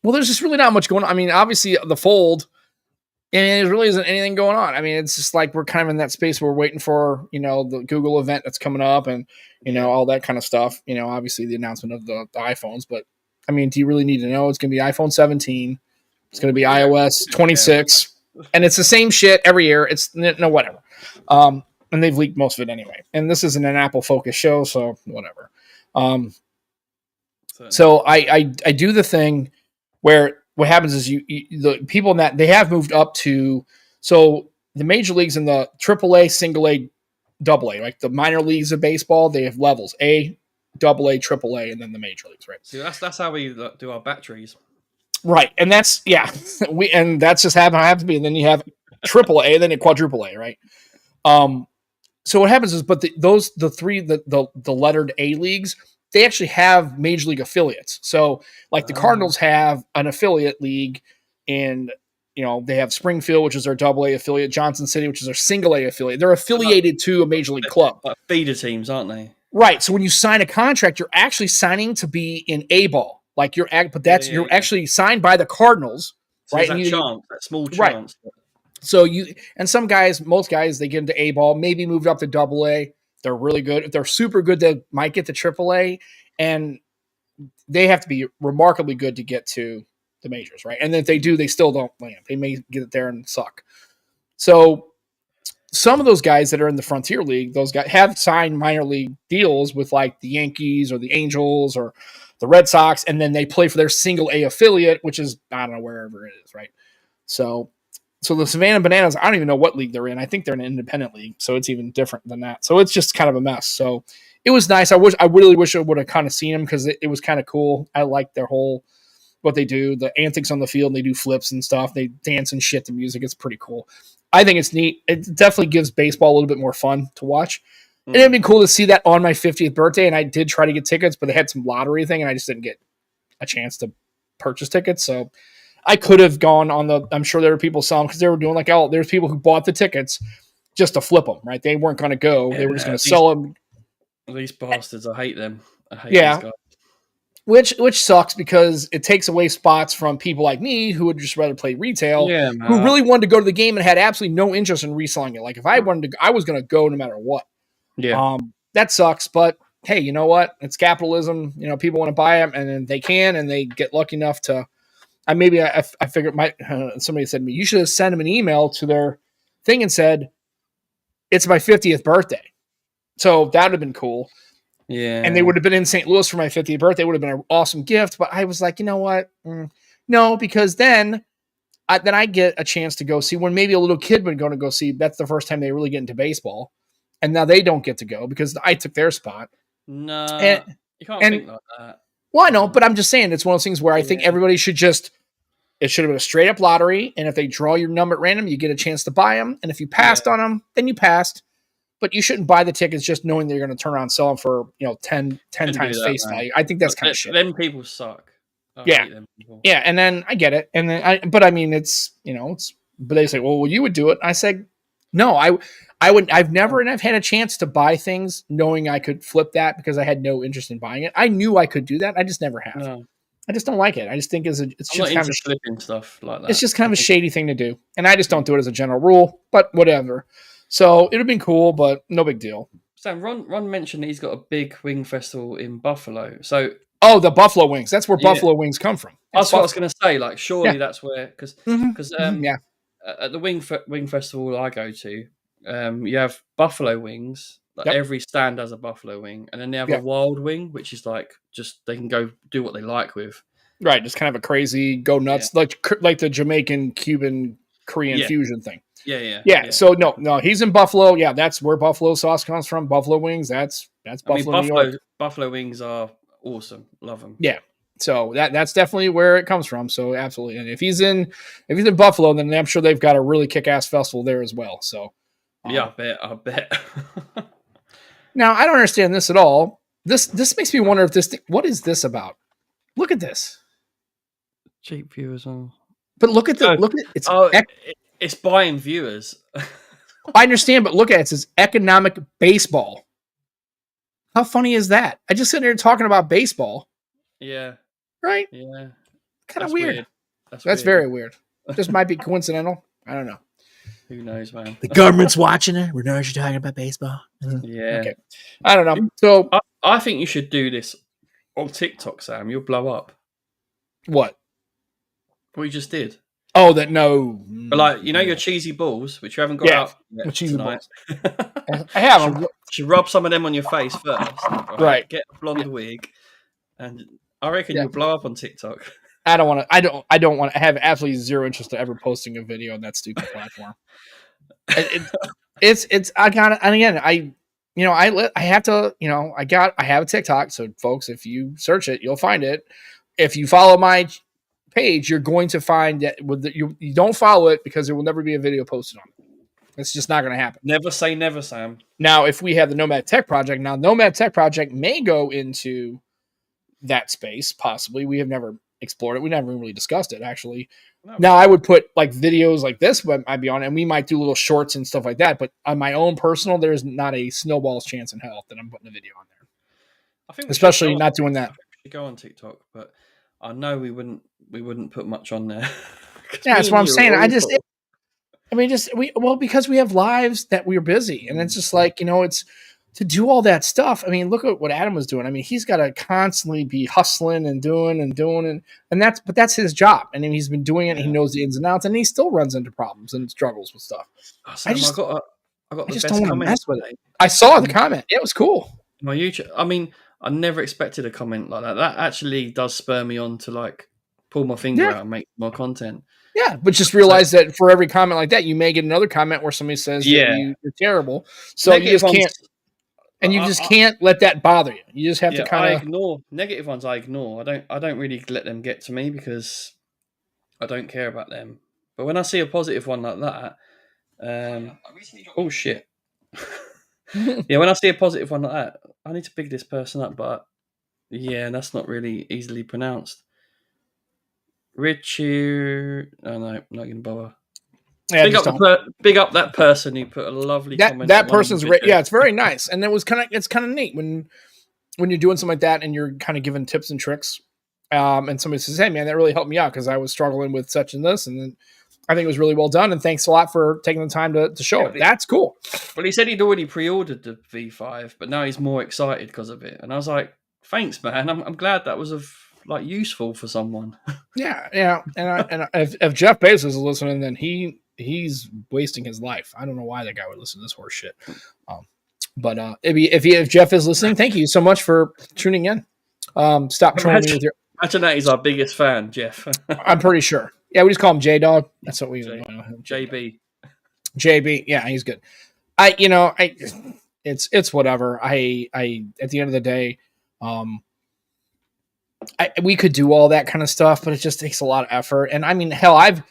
Well, there's just really not much going on. I mean, obviously the fold, and there really isn't anything going on. I mean, it's just like we're kind of in that space where we're waiting for, the Google event that's coming up and, all that kind of stuff. Obviously the announcement of the iPhones, but I mean, do you really need to know? It's going to be iPhone 17. It's going to be iOS 26 and it's the same shit every year. It's whatever. And they've leaked most of it anyway. And this isn't an Apple focused show, so whatever. So I do the thing where what happens is the people in that they have moved up to so the major leagues in the AAA, single A, double A, like the minor leagues of baseball, they have levels A, double A, AAA, and then the major leagues, right? See, that's how we do our batteries, right? And that's that's just have to be, and then you have AAA, then you quadruple A, right? so what happens is, but the lettered A leagues, they actually have major league affiliates. So like the Cardinals have an affiliate league in, they have Springfield, which is their double A affiliate, Johnson City, which is their single A affiliate. They're affiliated to a major league club. Like feeder teams, aren't they? Right. So when you sign a contract, you're actually signing to be in A ball. Like you're actually signed by the Cardinals, so right? That small chance. Right. So most guys, they get into A ball, maybe moved up to double A. They're really good. If they're super good, they might get to triple A, and they have to be remarkably good to get to the majors, right? And if they do, they still don't land. They may get it there and suck. So some of those guys that are in the Frontier League, those guys have signed minor league deals with like the Yankees or the Angels or the Red Sox, and then they play for their single A affiliate, which is, I don't know, wherever it is, right? So the Savannah Bananas, I don't even know what league they're in. I think they're in an independent league, so it's even different than that. So it's just kind of a mess. So it was nice. I really wish I would have kind of seen them because it was kind of cool. I like their whole what they do, the antics on the field. They do flips and stuff. They dance and shit to music. It's pretty cool. I think it's neat. It definitely gives baseball a little bit more fun to watch. And it'd been cool to see that on my 50th birthday. And I did try to get tickets, but they had some lottery thing, and I just didn't get a chance to purchase tickets. So I could have gone on I'm sure there were people selling because they were doing there's people who bought the tickets just to flip them, right? They weren't going to go. They were just going to sell them. These bastards, I hate them. I hate these guys. Which sucks because it takes away spots from people like me who would just rather play retail, who really wanted to go to the game and had absolutely no interest in reselling it. Like if I wanted to, I was going to go no matter what. Yeah. That sucks, but hey, you know what? It's capitalism. People want to buy them, and then they can, and they get lucky enough to. I figured somebody said to me, you should have sent them an email to their thing and said, it's my 50th birthday. So that would have been cool. Yeah. And they would have been in St. Louis for my 50th birthday. It would have been an awesome gift. But I was like, you know what? No, because then I get a chance to go see when maybe a little kid would go see. That's the first time they really get into baseball. And now they don't get to go because I took their spot. No, you can't think like that. Well, I know, but I'm just saying it's one of those things where I think everybody should just. It should have been a straight up lottery, and if they draw your number at random, you get a chance to buy them. And if you passed on them, then you passed. But you shouldn't buy the tickets just knowing that you're going to turn around and sell them for 10 times face value. I think that's kind of shit. Them people suck. Yeah, and then I get it, and then but they say, well, you would do it. I said, no, I would. I've never, and I've had a chance to buy things knowing I could flip that because I had no interest in buying it. I knew I could do that. I just never have. No. I just don't like it. I just think it's just kind of flipping stuff like that. It's just kind of a shady thing to do, and I just don't do it as a general rule. But whatever. So it would have been cool, but no big deal. Sam, Ron mentioned that he's got a big wing festival in Buffalo. So the Buffalo wings. That's where Buffalo wings come from. That's what I was going to say. Like, surely that's where because at the wing festival I go to, you have buffalo wings. Like every stand has a buffalo wing, and then they have a wild wing, which is like just they can go do what they like with. Right, just kind of a crazy go nuts, like the Jamaican, Cuban, Korean fusion thing. Yeah. So no, he's in Buffalo. Yeah, that's where buffalo sauce comes from. Buffalo wings. That's Buffalo, New York. Buffalo wings are awesome. Love them. Yeah. So that's definitely where it comes from. So absolutely, and if he's in Buffalo, then I'm sure they've got a really kick-ass festival there as well. So I bet. Now, I don't understand this at all. This makes me wonder if what is this about? Look at this. Cheap viewers on. But look at it's buying viewers. I understand, but look at it. It says economic baseball. How funny is that? I just sit here talking about baseball. Yeah. Right? Yeah. Kind of weird. That's very weird. Just might be coincidental. I don't know. Who knows, man? The government's watching it. We know you're talking about baseball. Yeah. Okay. I don't know. So I think you should do this on TikTok, Sam. You'll blow up. What? What you just did. Oh, that no. But your cheesy balls, which you haven't got out yet cheesy tonight. Balls. I have them. Should rub some of them on your face first. Right. Get a blonde wig, and I reckon you'll blow up on TikTok. I don't want to. I don't want to. I have absolutely zero interest in ever posting a video on that stupid platform. It's. I got it. And again, I have to. I have a TikTok. So, folks, if you search it, you'll find it. If you follow my page, you're going to find that you don't follow it because there will never be a video posted on it. It's just not going to happen. Never say never, Sam. Now, if we have the Nomad Tech Project, Nomad Tech Project may go into that space, possibly. We have never explored it. We never really discussed it, actually. No. Now, I would put like videos like this, but I'd be on, and we might do little shorts and stuff like that. But on my own personal, there's not a snowball's chance in hell that I'm putting a video on there. I think especially not doing that. We should go on TikTok, but I know we wouldn't put much on there. Yeah, that's what I'm saying. Because we have lives that we're busy, and it's just like, it's to do all that stuff. I mean, look at what Adam was doing. I mean, he's got to constantly be hustling and doing, and that's his job. And he's been doing it. Yeah. He knows the ins and outs, and he still runs into problems and struggles with stuff. Oh, Sam, I just don't want to mess with it. I saw the comment. It was cool. My YouTube. I mean, I never expected a comment like that. That actually does spur me on to like pull my finger out and make more content. Yeah, but just realize that for every comment like that, you may get another comment where somebody says that you're terrible. So negative you just can't, and you just can't let that bother you. You just have to kind of ignore negative ones. I ignore. I don't really let them get to me because I don't care about them. But when I see a positive one like that, oh shit. Yeah, when I see a positive one like that, I need to big this person up. But yeah, that's not really easily pronounced. Richie, oh no, not going to bother. Yeah, big up that person who put a lovely comment. That person's it's very nice, and it's kind of neat when you're doing something like that and you're kind of giving tips and tricks, and somebody says, "Hey man, that really helped me out because I was struggling with such and this," and then I think it was really well done, and thanks a lot for taking the time to show it. That's cool. Well, he said he'd already pre-ordered the V5, but now he's more excited because of it, and I was like, "Thanks, man. I'm glad that was useful for someone." Yeah, and if Jeff Bezos is listening, then he's wasting his life. I don't know why that guy would listen to this horse shit. But if Jeff is listening, thank you so much for tuning in. Stop trolling me with your. Imagine that he's our biggest fan, Jeff. I'm pretty sure. Yeah, we just call him J Dog. That's what we JB. JB. Yeah, he's good. It's whatever. I at the end of the day, we could do all that kind of stuff, but it just takes a lot of effort. And I mean, hell, I've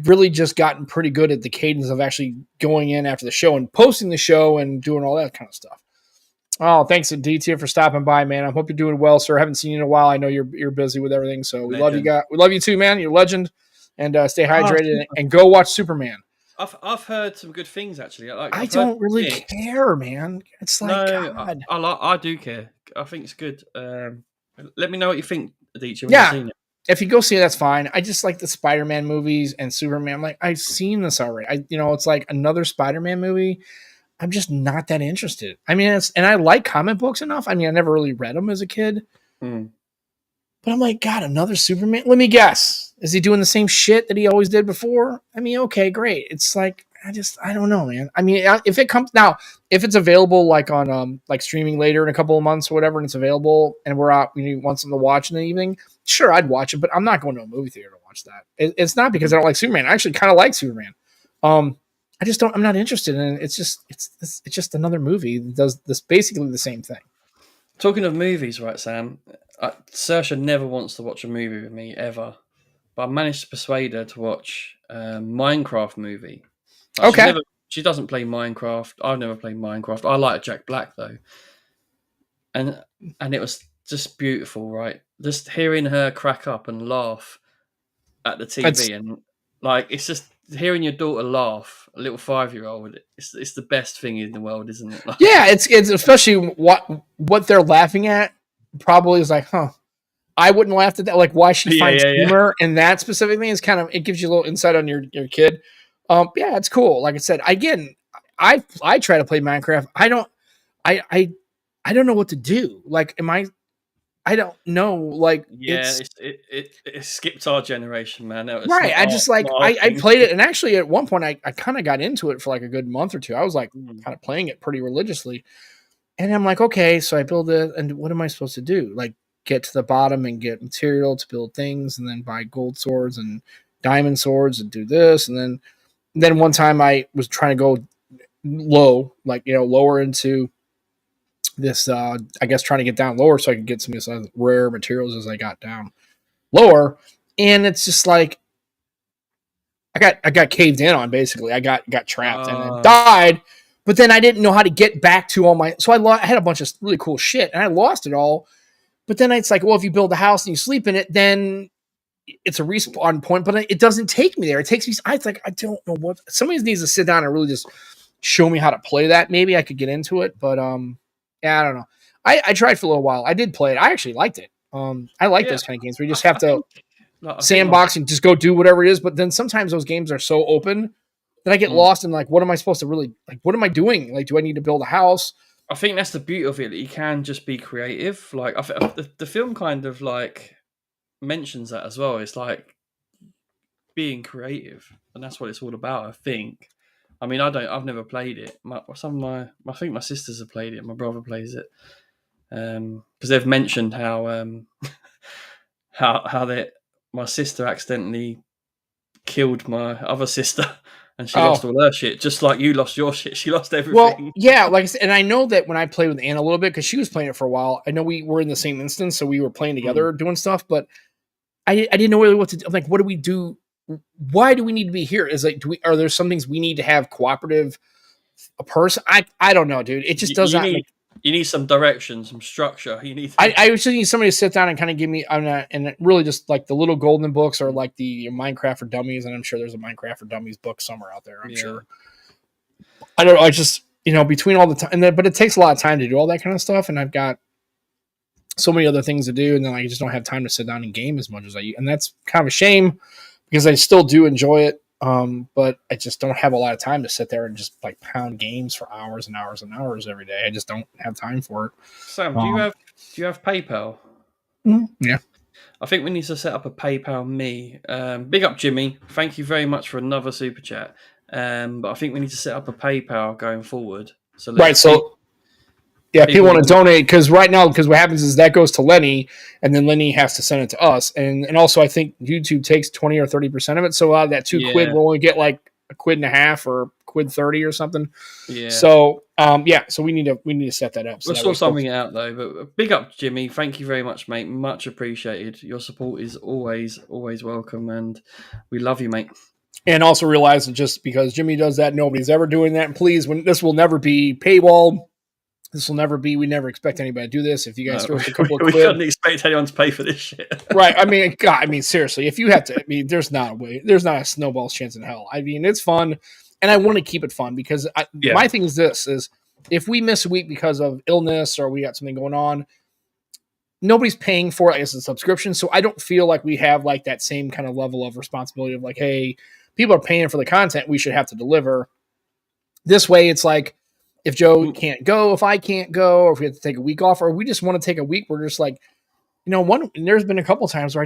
really just gotten pretty good at the cadence of actually going in after the show and posting the show and doing all that kind of stuff. Oh, thanks to DT for stopping by, man. I hope you're doing well, sir. I haven't seen you in a while. I know you're busy with everything, so we love you guys. We love you too, man. You're a legend. And stay hydrated and go watch Superman. I've heard some good things actually. I don't really care, man. It's like God. I do care. I think it's good. Let me know what you think, DT, when you've seen it. If you go see it, that's fine. I just like the Spider-Man movies and Superman. I'm like, I've seen this already. It's like another Spider-Man movie. I'm just not that interested. I mean, and I like comic books enough. I mean, I never really read them as a kid. But I'm like, God, another Superman? Let me guess. Is he doing the same shit that he always did before? I mean, okay, great. It's like, I don't know, man. I mean, if it's available like on like streaming later in a couple of months or whatever, and it's available and we're out, we want something to watch in the evening, sure, I'd watch it, but I'm not going to a movie theater to watch that. It's not because I don't like Superman. I actually kind of like Superman. I'm not interested in it. It's just another movie that does this basically the same thing. Talking of movies, right, Sam? Saoirse never wants to watch a movie with me ever, but I managed to persuade her to watch a Minecraft movie. Okay. She doesn't play Minecraft. I've never played Minecraft. I like Jack Black though, and it was just beautiful, right? Just hearing her crack up and laugh at the TV, and like it's just hearing your daughter laugh, a little 5-year-old. It's the best thing in the world, isn't it? Like, yeah, it's especially what they're laughing at. Probably is like, huh? I wouldn't laugh at that. Like, why she finds humor in that specific thing is kind of, it gives you a little insight on your kid. Yeah, it's cool. Like I said, again, I try to play Minecraft. I don't know what to do. Like, I don't know. Like, it skipped our generation, man. Right. I played it, and actually at one point I kind of got into it for like a good month or two. I was like kind of playing it pretty religiously. And I'm like, okay, so I build it, and what am I supposed to do? Like, get to the bottom and get material to build things, and then buy gold swords and diamond swords and do this. And then one time I was trying to go low, like, lower into this, I guess trying to get down lower so I could get some of these rare materials as I got down lower. And it's just like, I got caved in on basically. I got trapped and then Ah, died. But then I didn't know how to get back to all my. So I had a bunch of really cool shit and I lost it all. But then it's like, well, if you build a house and you sleep in it, then it's a respawn point. But it doesn't take me there. It takes me. It's like I don't know what. Somebody needs to sit down and really just show me how to play that. Maybe I could get into it. But yeah, I don't know. I tried for a little while. I did play it. I actually liked it. I like yeah. those kind of games where you just have to I think my sandbox and just go do whatever it is. But then sometimes those games are so open that I get mm, lost in like, what am I supposed to really like? What am I doing? Like, do I need to build a house? I think that's the beauty of it. That you can just be creative. Like the film kind of like mentions that as well. It's like being creative, and that's what it's all about. I think. I mean, I've never played it. I think my sisters have played it. My brother plays it because they've mentioned how how they my sister accidentally killed my other sister, and she lost Oh, all her shit, just like you lost your shit. She lost well, everything. yeah, like I said, and I know that when I played with Anna a little bit because she was playing it for a while. I know we were in the same instance, so we were playing Mm. together doing stuff, but I didn't know really what to do. I'm like, what do we do? Why do we need to be here? Is like, are there some things we need to have cooperative a person? I don't know, dude. It just does You not need make. some direction, some structure. You need I just need somebody to sit down and kind of give me, and really just like the little golden books or Mm. like the Minecraft for Dummies, and I'm sure there's a Minecraft for Dummies book somewhere out there. I'm Yeah. sure. I don't know. I just between all the time, and then, but it takes a lot of time to do all that kind of stuff, and I've got so many other things to do, and then I just don't have time to sit down and game as much as and that's kind of a shame because I still do enjoy it. But I just don't have a lot of time to sit there and just like pound games for hours and hours and hours every day. I just don't have time for it. Sam, Um, do you have PayPal? yeah. I think we need to set up a PayPal me. Big up Jimmy. Thank you very much for another super chat. But I think we need to set up a PayPal going forward so that Right. if people So yeah, people want to want to, donate because right now, because what happens is that goes to Lenny, and then Lenny has to send it to us, and also I think YouTube takes 20 or 30% of it. So out of that £2, yeah, we'll only get like a quid and a half or quid 30 or something. yeah. So yeah, so we need to set that up so We'll that way sort folks. something out though. But big up Jimmy. Thank you very much, mate. Much appreciated. Your support is always welcome, and we love you, mate. And also realize that just because Jimmy does that, nobody's ever doing that. And please, when this will never be paywall. This will never be. We never expect anybody to do this. If you guys No, throw us a couple of we quid, couldn't expect anyone to pay for this shit. right? I mean, God, I mean, seriously, if you have to, I mean, there's not a way. There's not a snowball's chance in hell. I mean, it's fun, and I want to keep it fun because Yeah. my thing is this: is if we miss a week because of illness or we got something going on, nobody's paying for it as a subscription. So I don't feel like we have like that same kind of level of responsibility of like, hey, people are paying for the content, we should have to deliver. This way, it's like if Joe can't go, if I can't go, or if we have to take a week off, or we just want to take a week, we're just like, there's been a couple times where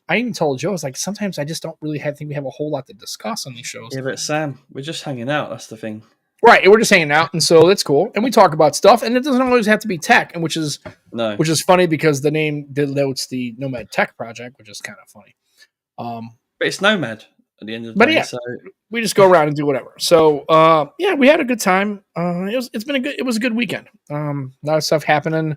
I even told Joe, I was like, sometimes I just don't really think we have a whole lot to discuss on these shows. Yeah, but Sam, we're just hanging out. That's the thing. Right. And we're just hanging out. And so that's cool. And we talk about stuff, and it doesn't always have to be tech, and which is No. funny because the name denotes the Nomad Tech Project, which is kind of funny. But it's Nomad at the end of the But day. yeah, So we just go around and do whatever. So yeah, we had a good time. It was a good weekend. A lot of stuff happening.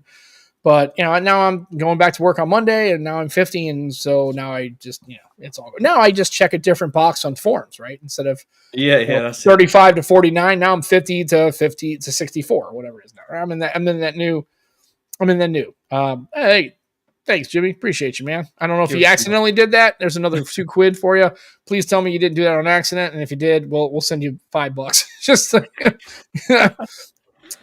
But now I'm going back to work on Monday, and now I'm 50, and so now I just it's all good. Now I just check a different box on forums, right? Instead of yeah, that's 35 to 49, now I'm 50 to 64, whatever it is now. I'm in that new. Hey, thanks, Jimmy. Appreciate you, man. I don't know if you accidentally did that. There's another £2 for you. Please tell me you didn't do that on accident, and if you did, we'll send you $5. Just.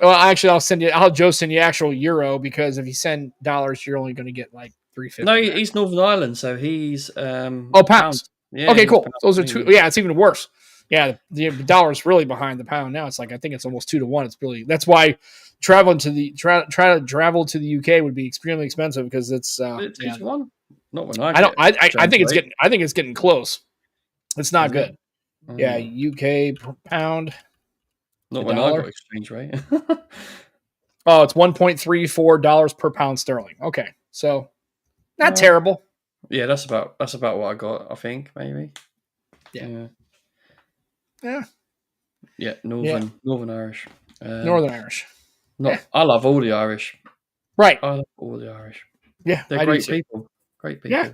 Well, actually, I'll Joe send you actual euro because if you send dollars, you're only going to get like 350. No, he's Northern Ireland, so he's pounds. pounds. Yeah, okay, cool. Pounds. Those are two. Yeah, it's even worse. Yeah, the dollar's really behind the pound now. It's like I think it's almost 2-1. It's really that's why traveling to the try to travel to the UK would be extremely expensive because it's 2-1. Not when I don't. I think it's getting close. It's not good. Yeah, UK pound. Not when I got exchange rate. Oh, it's $1.34 per pound sterling. Okay, so not terrible. Yeah, that's about what I got. I think maybe. Yeah. Northern Irish. Northern Irish. I love all the Irish. Right. I love all the Irish. Yeah, they're great people. Great people. Yeah.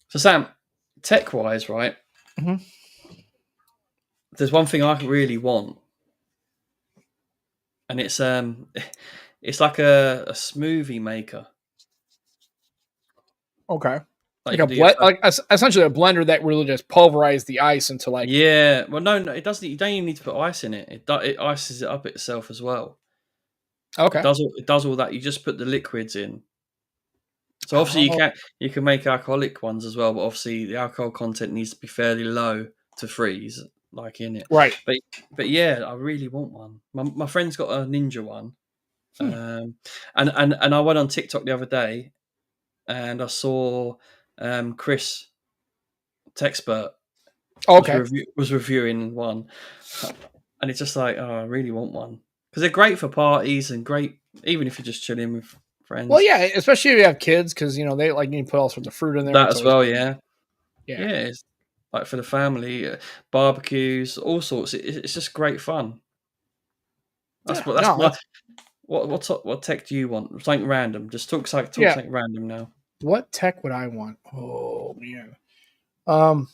So Sam, tech wise, right? Mhm. There's one thing I really want, and it's it's like a smoothie maker. Okay. Like Like you a can do your blend, like essentially a blender that really just pulverizes the ice into like. yeah. Well, no, it doesn't. You don't even need to put ice in it. It ices it up itself as well. Okay. It does all that. You just put the liquids in. So obviously Oh, you can make alcoholic ones as well, but obviously the alcohol content needs to be fairly low to freeze, like in it. right. But yeah, I really want one. My friend's got a Ninja one, Hmm. and I went on TikTok the other day and I saw Chris Techspert Okay. was reviewing one, and it's just like, oh, I really want one because they're great for parties and great even if you're just chilling with Well, friends. yeah, especially if you have kids, because they like you can put all sorts of fruit in there. That It's as always well, good. yeah. Yeah. Yeah, it's like for the family, barbecues, all sorts. It's just great fun. Yeah. That's No, my that's what tech do you want? Something random. Just talk yeah. something random now. What tech would I want? Oh man. Um,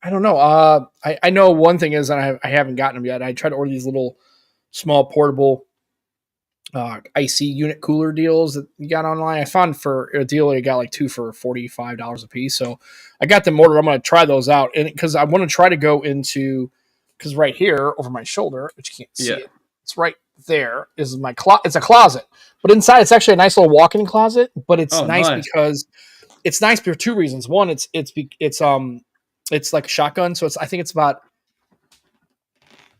I don't know. I know one thing is, and I haven't gotten them yet. I tried to order these little small portable IC unit cooler deals that you got online. I found for a deal you got like two for $45 a piece. So I got them ordered. I'm going to try those out, and because I want to try to go into because right here over my shoulder, but you can't see Yeah. it. It's right there is my It's a closet, but inside it's actually a nice little walk-in closet. But it's Oh, nice nice. because it's nice for two reasons. One, it's like a shotgun, so I think it's about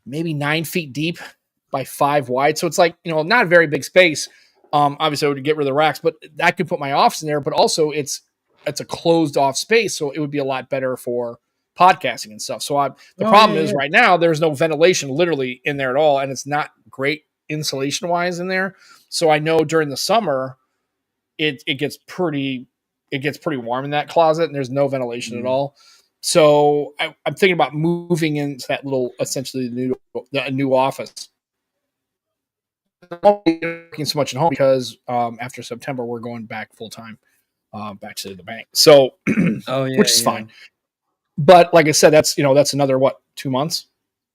maybe 9 feet deep by 5 wide. So it's like, not a very big space. Obviously I would get rid of the racks, but I could put my office in there, but also it's a closed off space. So it would be a lot better for podcasting and stuff. So the Oh problem yeah, is yeah, right now there's no ventilation literally in there at all. And it's not great insulation wise in there. So I know during the summer, it gets pretty warm in that closet and there's no ventilation at mm. all. So I'm thinking about moving into that little, essentially the new office. I won't be working so much at home because after September we're going back full time, back to the bank. So, Oh yeah, which is yeah, fine. But like I said, that's another 2 months.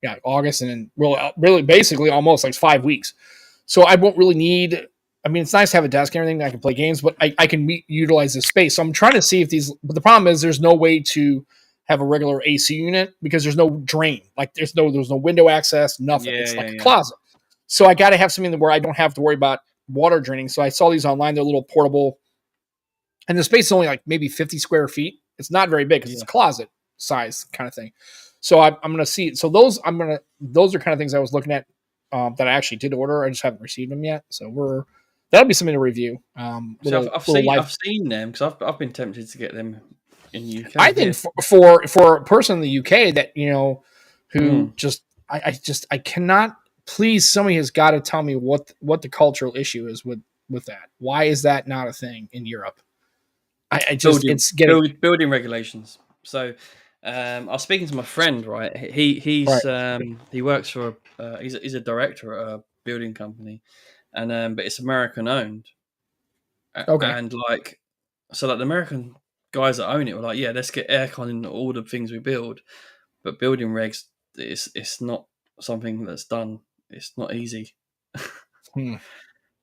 Yeah, August, and then really basically almost like 5 weeks. So I won't really need. I mean, it's nice to have a desk and everything. I can play games, but I can utilize this space. So I'm trying to see if these. But the problem is, there's no way to have a regular AC unit because there's no drain. Like there's no window access, nothing. yeah, It's yeah, like a yeah. closet. So I got to have something where I don't have to worry about water draining. So I saw these online. They're little portable, and the space is only like maybe 50 square feet. It's not very big because it's Yeah. a closet size kind of thing. So I'm going to see. So those are kind of things I was looking at that I actually did order. I just haven't received them yet. So that'll be something to review. So Little I've life. seen them because I've been tempted to get them in UK I think here. for a person in the UK that who Mm. just I cannot. Please, somebody has got to tell me what the cultural issue is with that. Why is that not a thing in Europe? I just it's getting Building regulations. So I was speaking to my friend. Right, right. he works for he's a director at a building company, and but it's American owned, Okay. and like so like the American guys that own it were like, yeah, let's get aircon in all the things we build, but building regs, it's not something that's done. It's not easy. Hmm.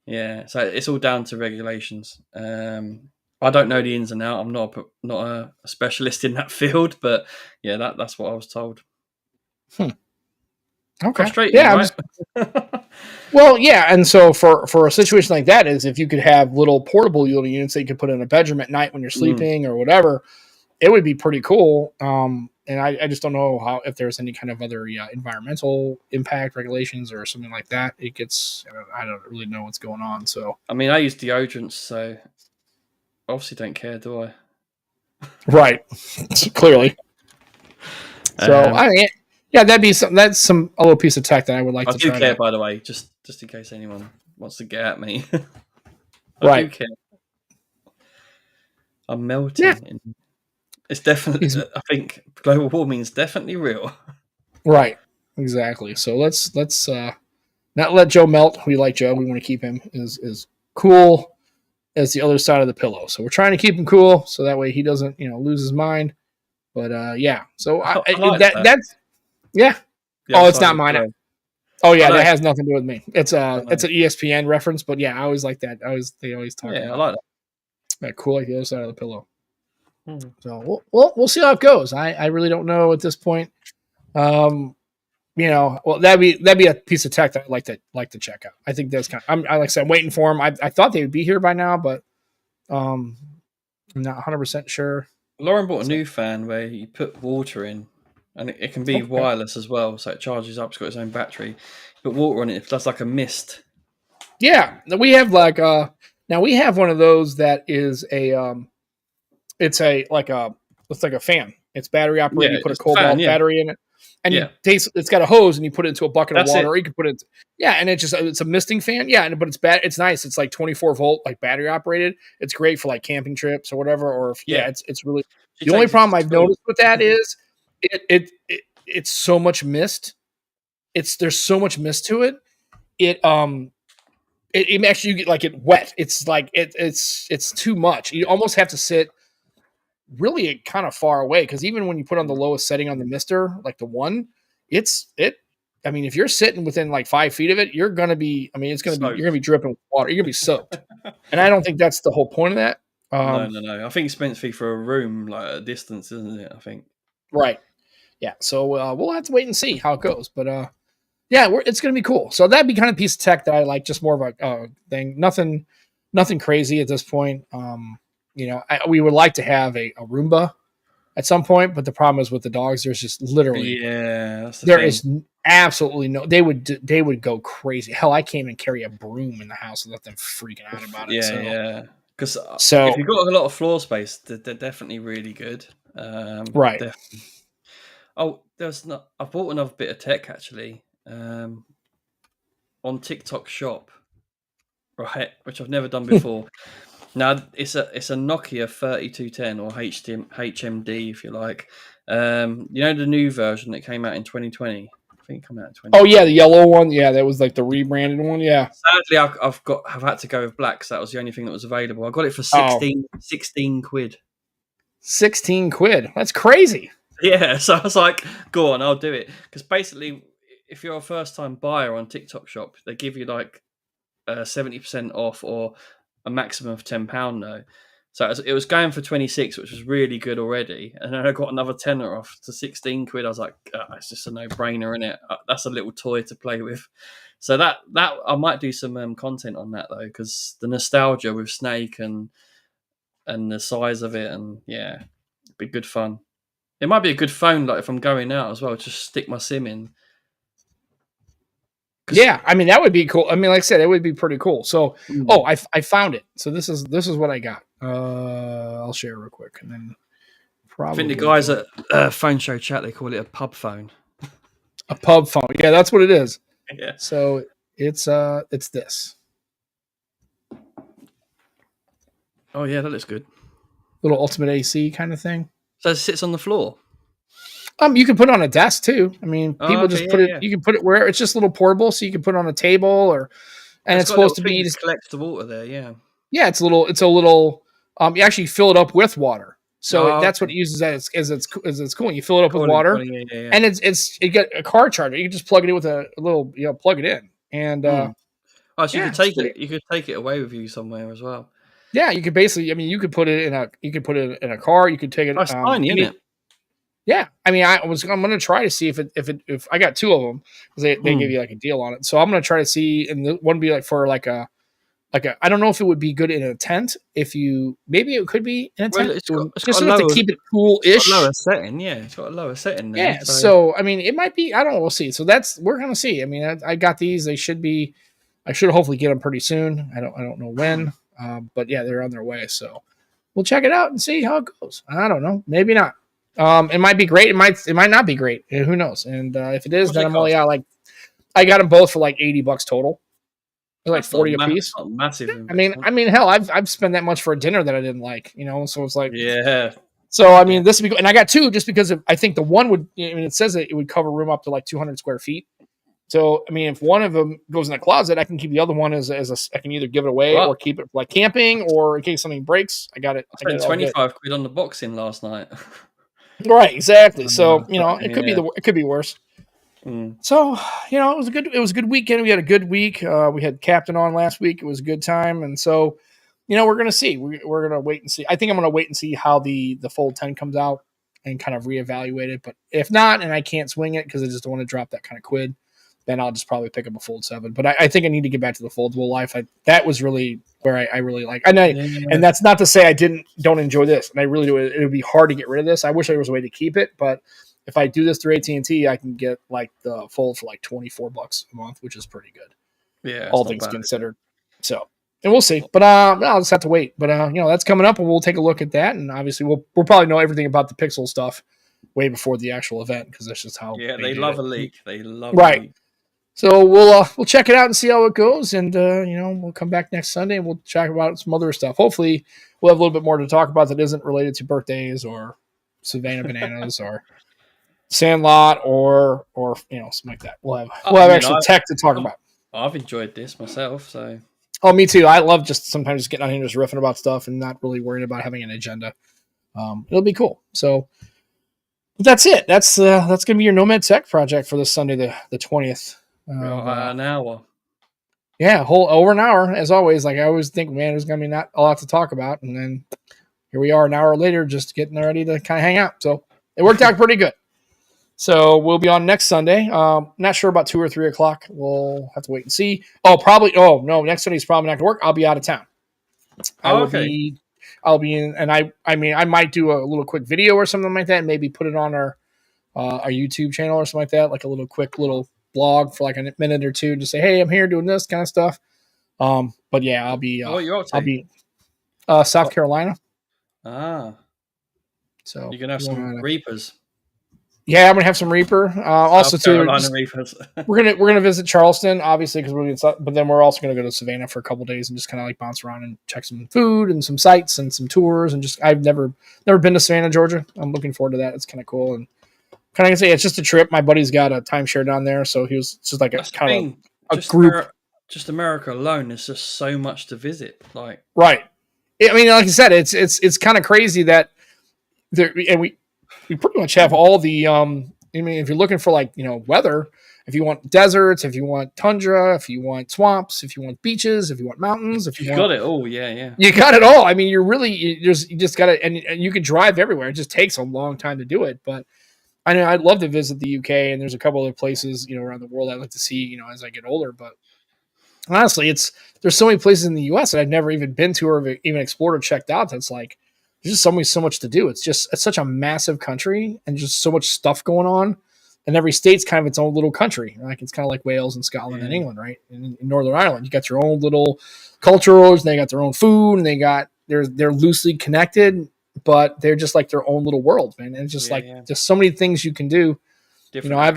Yeah, so it's all down to regulations. I don't know the ins and out. I'm not a specialist in that field, but yeah, that's what I was told. Hmm. Okay. Frustrating, Yeah. right? Well, yeah, and so for a situation like that is if you could have little portable units that you could put in a bedroom at night when you're Mm, sleeping or whatever, it would be pretty cool. And I just don't know if there's any kind of other environmental impact regulations or something like that. I don't really know what's going on. So I mean, I use deodorants, so obviously don't care, do I? right, clearly. So Um, I mean, yeah, that's a little piece of tech that I would like I to do try care, to. by the way, just in case anyone wants to get at me. I do Right. care. I'm Yeah. melting. It's definitely. He's I think global warming is definitely real. right. Exactly. So let's not let Joe melt. We like Joe. We want to keep him as cool as the other side of the pillow. So we're trying to keep him cool so that way he doesn't lose his mind. But yeah, so I like that. that's yeah. The other Oh, it's side not of the mine. pillow. Oh I yeah, know. that has nothing to do with me. It's I a know. it's an ESPN reference, but yeah, I always like that. They always talk Yeah, I about like that cool like the other side of the pillow. that. Mm. So we'll see how it goes. I really don't know at this point. Um, well that'd be a piece of tech that I'd like to check out. I think that's I like I said, I'm waiting for them. I thought they would be here by now, but um, I'm not 100% sure. Lauren bought a So new fan where you put water in, and it can be okay. wireless as well, so it charges up. It's got its own battery. You put water on it, it does like a mist. Yeah, we have like now we have one of those that is it's a like a it's like a fan. It's battery operated. Yeah, You put a it's a fan. cobalt Yeah, battery in it, and yeah, it's got a hose, and you put it into a bucket of that's water, it. or you can put it. Yeah, and it's a misting fan. Yeah, but it's bad. It's nice. It's like 24-volt, like battery operated. It's great for like camping trips or whatever. Or if, Yeah, it's really she the only takes it to problem I've school. noticed with that is it's so much mist. There's so much mist to it. It it makes you get like it wet. It's like it's too much. You almost have to sit really kind of far away because even when you put on the lowest setting on the mister, like the one, it's it. I mean, if you're sitting within like 5 feet of it, you're gonna be. I mean, you're gonna Soaked. be dripping with water. You're gonna be soaked, and I don't think that's the whole point of that. No, no, no. I think it's meant to be for a room, like at a distance, isn't it? I think. Right. Yeah. So we'll have to wait and see how it goes, but yeah, it's gonna be cool. So that'd be kind of a piece of tech that I like, just more of a thing. Nothing crazy at this point. We would like to have a Roomba at some point, but the problem is with the dogs. There's just literally Yeah, that's the there thing. is absolutely no. They would go crazy. Hell, I can't even carry a broom in the house without them freaking out about it. Yeah, So yeah. Because if so you've got a lot of floor space, they're definitely really good. right. Oh, there's not. I bought another bit of tech actually on TikTok Shop, right? Which I've never done before. Now it's a Nokia 3210 or HMD if you like. The new version that came out in 2020. I think it came out in Oh yeah, 2020. the yellow one. Yeah, that was like the rebranded one. Yeah. Sadly, I've had to go with black. So that was the only thing that was available. I got it for Oh, 16 quid. 16 quid. That's crazy. Yeah, so I was like, go on, I'll do it. Because basically, if you're a first time buyer on TikTok Shop, they give you like 70% off or a maximum of £10 though. So it was going for 26, which was really good already. And then I got another tenner off to 16 quid. I was like, it's just a no brainer, isn't it? That's a little toy to play with. So that I might do some content on that though, because the nostalgia with Snake and the size of it, and yeah, it'd be good fun. It might be a good phone, like if I'm going out as well, just stick my SIM in. Yeah, I mean that would be cool. I mean, like I said, it would be pretty cool. So, Mm. I found it. So this is what I got. I'll share real quick, and then I think the probably guys at Phone Show Chat, they call it a pub phone. a pub phone. Yeah, that's what it is. Yeah. So it's this Oh yeah, that looks good. little ultimate AC kind of thing. So it sits on the floor. You can put it on a desk too. I mean, Oh, people okay, just yeah, put it. yeah. You can put it where it's just a little portable, so you can put it on a table and It's it's got a little supposed to thing be that just collects the water there. Yeah. yeah. It's a little. You actually fill it up with water, so Oh, that's what it okay. uses as it's cooling. You fill it up with Cooling, water, cooling. Yeah, yeah, yeah. and it got a car charger. You can just plug it in with a little, plug it in, and Mm. Oh, so you yeah, could it's take great. it. You could take it away with you somewhere as well. Yeah, you could basically. I mean, you could put it in a car. You could take Oh, it. it's tiny, isn't it? Yeah, I mean, I'm gonna try to see if I got two of them because they give Mm. you like a deal on it. So I'm gonna try to see, and the one be like for like a I don't know if it would be good in a tent. If you maybe it could be in a Well, tent, it's just got a enough to lower keep it cool ish. setting. Yeah, it's got a lower setting there. Yeah. So So I mean, it might be. I don't know. We'll see. So we're gonna see. I mean, I got these. They should be. I should hopefully get them pretty soon. I don't know when. But yeah, they're on their way. So we'll check it out and see how it goes. I don't know. Maybe not. It might be great. It might not be great. Who knows? And if it is, what's then it I'm only cost? out like I got them both for like $80 total. They're like That's not 40 a it's piece. not a massive I mean, investment. I mean, hell, I've spent that much for a dinner that I didn't like, So it's like, Yeah, so I yeah. mean, this would be good. And I got two just because I think the one would. I mean, it says that it would cover room up to like 200 square feet. So I mean, if one of them goes in the closet, I can keep the other one I can either give it away Well, or keep it for like camping or in case something breaks. I got it. I I got spent it all good. 25 quid on the boxing last night. Right, exactly. So it could be Yeah. it could be worse. Mm. So it was a good weekend. We had a good week. We had Captain on last week. It was a good time, and so we're gonna see. We're gonna wait and see. I think I'm gonna wait and see how the Fold 10 comes out and kind of reevaluate it. But if not, and I can't swing it because I just don't want to drop that kind of quid, then I'll just probably pick up a Fold 7. But I think I need to get back to the foldable life. That was really where I really like. And Yeah. that's not to say I don't enjoy this. And I really do. It would be hard to get rid of this. I wish there was a way to keep it, but if I do this through AT&T, I can get like the Fold for like $24 a month, which is pretty good, Yeah, all it's not things bad. considered. So, and we'll see. But I'll just have to wait. But that's coming up, and we'll take a look at that. And obviously, we'll probably know everything about the Pixel stuff way before the actual event because that's just how Yeah, they they do love it. a leak. They love a Right. leak. So we'll check it out and see how it goes, and we'll come back next Sunday and we'll talk about some other stuff. Hopefully, we'll have a little bit more to talk about that isn't related to birthdays or Savannah Bananas or Sandlot or something like that. We'll I have mean, actual tech to talk I've, about. I've enjoyed this myself. So Oh, me too. I love just sometimes just getting on here and just riffing about stuff and not really worrying about having an agenda. It'll be cool. So that's it. That's gonna be your Nomad Tech project for this Sunday, the 20th. an hour. Yeah, whole over an hour as always. Like I always think, man, there's gonna be not a lot to talk about, and then here we are an hour later, just getting ready to kind of hang out. So it worked out pretty good. So we'll be on next Sunday. Not sure about 2 or 3 o'clock. We'll have to wait and see. Oh, probably. Oh no, next Sunday's probably not gonna work. I'll be out of town. I Oh, will okay. be. I'll be in, and I mean, I might do a little quick video or something like that, and maybe put it on our YouTube channel or something like that, like a little quick little blog for like a minute or two, to say, hey, I'm here doing this kind of stuff. But yeah, What are you up I'll to? be South What? Carolina. Ah, So you can have some Reapers. yeah, I'm gonna have some Reaper. Also South too, Carolina Reapers. we're gonna visit Charleston, obviously, because but then we're also gonna go to Savannah for a couple days and just kind of like bounce around and check some food and some sites and some tours and just I've never been to Savannah, Georgia. I'm looking forward to that. It's kind of cool and kind of say it's just a trip. My buddy's got a timeshare down there, so he was just like a That's the kind of thing. a group. Just America alone. There's just so much to visit. Like, Right. I mean, like I said, it's kind of crazy that there, and we pretty much have all the I mean, if you're looking for like weather, if you want deserts, if you want tundra, if you want swamps, if you want beaches, if you want mountains, if you you've want, got it all. Yeah, yeah. you got it all. I mean, you just got to, and you can drive everywhere. It just takes a long time to do it, but I know I'd love to visit the UK, and there's a couple other places around the world I'd like to see as I get older. But honestly, there's so many places in the U.S. that I've never even been to or even explored or checked out. That's like there's just so much to do. It's such a massive country and just so much stuff going on. And every state's kind of its own little country. Like it's kind of like Wales and Scotland and Yeah. England, right? In Northern Ireland, you got your own little cultures. And they got their own food, and they're loosely connected, but they're just like their own little world, man. And it's just just so many things you can do. Different I've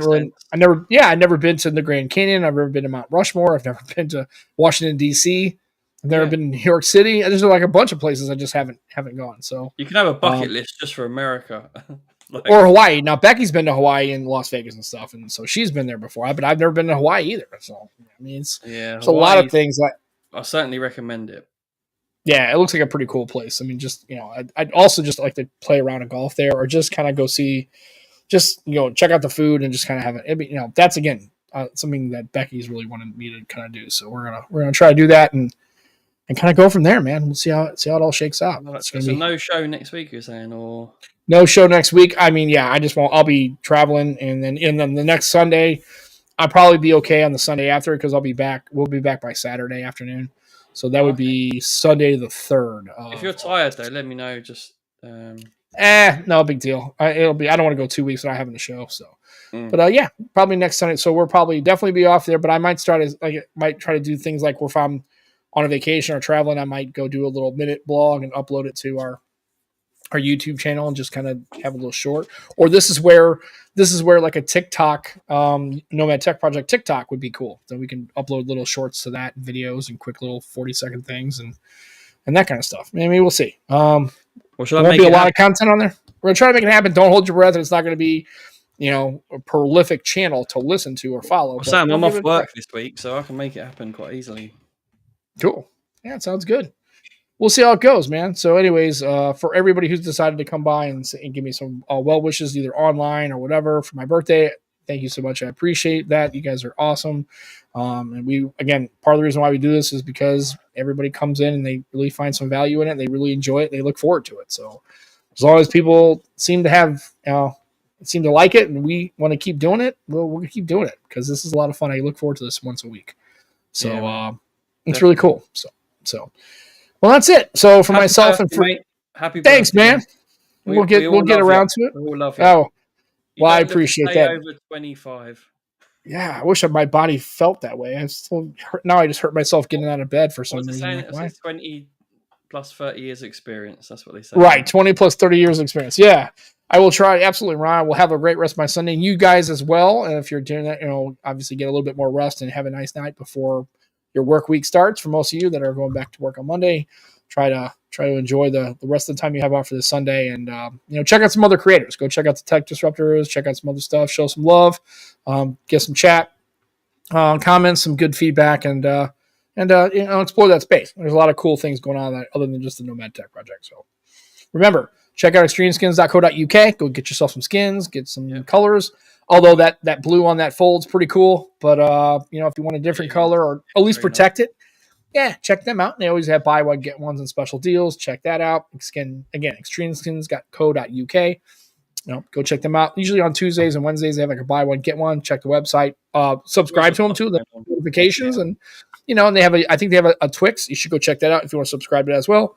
never been to the Grand Canyon. I've never been to Mount Rushmore. I've never been to Washington D.C. I've never been to New York City. There's like a bunch of places I just haven't gone. So you can have a bucket list just for America, or Hawaii. Now Becky's been to Hawaii and Las Vegas and stuff, and so she's been there before. But I've never been to Hawaii either. So I mean, it's a lot of things that I certainly recommend it. Yeah, it looks like a pretty cool place. I mean, just I'd also just like to play around a golf there, or just kind of go see. Just check out the food and just kind of have it. That's again something that Becky's really wanted me to kind of do. So we're gonna try to do that and kind of go from there, man. We'll see how it all shakes out. So no show next week, you're saying, or no show next week? I mean, yeah, I just won't. I'll be traveling, and then the next Sunday, I'll probably be okay on the Sunday after because I'll be back. We'll be back by Saturday afternoon, so that would be Sunday the 3rd. If you're tired though, let me know. Just no big deal. I don't want to go 2 weeks without having a show. So, but yeah, probably next Sunday. So we'll probably definitely be off there. But I might try to do things like if I'm on a vacation or traveling, I might go do a little minute blog and upload it to our YouTube channel and just kind of have a little short. Or this is where like a TikTok Nomad Tech Project TikTok would be cool. So we can upload little shorts to that, videos and quick little 40-second things and that kind of stuff. Maybe we'll see. There won't be a lot of content on there. We're gonna try to make it happen. Don't hold your breath. It's not going to be, a prolific channel to listen to or follow. Well, Sam, I'm off work this week, so I can make it happen quite easily. Cool. Yeah, it sounds good. we'll see how it goes, man. So, anyways, for everybody who's decided to come by and give me some well wishes, either online or whatever, for my birthday, thank you so much. I appreciate that. You guys are awesome. And we, again, part of the reason why we do this is because everybody comes in and they really find some value in it. They really enjoy it. They look forward to it. So, as long as people seem to have, seem to like it, and we want to keep doing it, we'll keep doing it because this is a lot of fun. I look forward to this once a week. So, it's really cool. So. Well, that's it. So for Happy myself birthday, and for mate. Happy thanks, birthday, man. We'll get around to it. We all love you. Oh, You well, I don't look a appreciate day that. over 25. Yeah, I wish my body felt that way. I'm still now. I just hurt myself getting out of bed for some What's it reason. saying? Like, It why? says 20 plus 30 years experience. That's what they say. Right, 20 plus 30 years of experience. Yeah, I will try. Absolutely, Ryan. We'll have a great rest of my Sunday. And you guys as well. And if you're doing that, obviously get a little bit more rest and have a nice night before your work week starts. For most of you that are going back to work on Monday, try to enjoy the rest of the time you have off for this Sunday, and check out some other creators. Go check out the Tech Disruptors. Check out some other stuff. Show some love. Get some chat, comments, some good feedback, and explore that space. There's a lot of cool things going on that other than just the Nomad Tech project. So remember, check out extremeskins.co.uk. Go get yourself some skins, get some colors. Although that blue on that fold's pretty cool, but if you want a different color or at least protect it, yeah, check them out. They always have buy one get ones and special deals. Check that out. extremeskins.co.uk. Go check them out. Usually on Tuesdays and Wednesdays they have like a buy one get one. Check the website. Subscribe to them too, the notifications, and and they have I think they have a Twix. You should go check that out if you want to subscribe to that as well.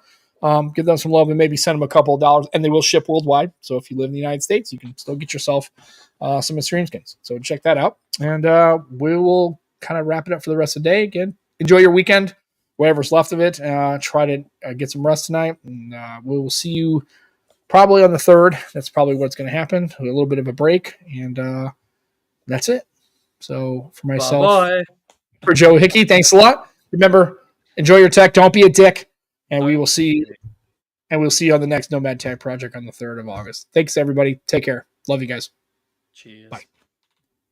Give them some love and maybe send them a couple of dollars, and they will ship worldwide. So if you live in the United States, you can still get yourself some Extreme Skins. So check that out, and we will kind of wrap it up for the rest of the day. Again, enjoy your weekend, whatever's left of it. Try to get some rest tonight, and we will see you probably on the 3rd. That's probably what's going to happen. A little bit of a break, and that's it. So for myself, bye-bye. For Joe Hickey, thanks a lot. Remember, enjoy your tech. Don't be a dick. And we will see. And we'll see you on the next Nomad Tech project on the 3rd of August. Thanks, everybody. Take care. Love you guys. Cheers. Bye.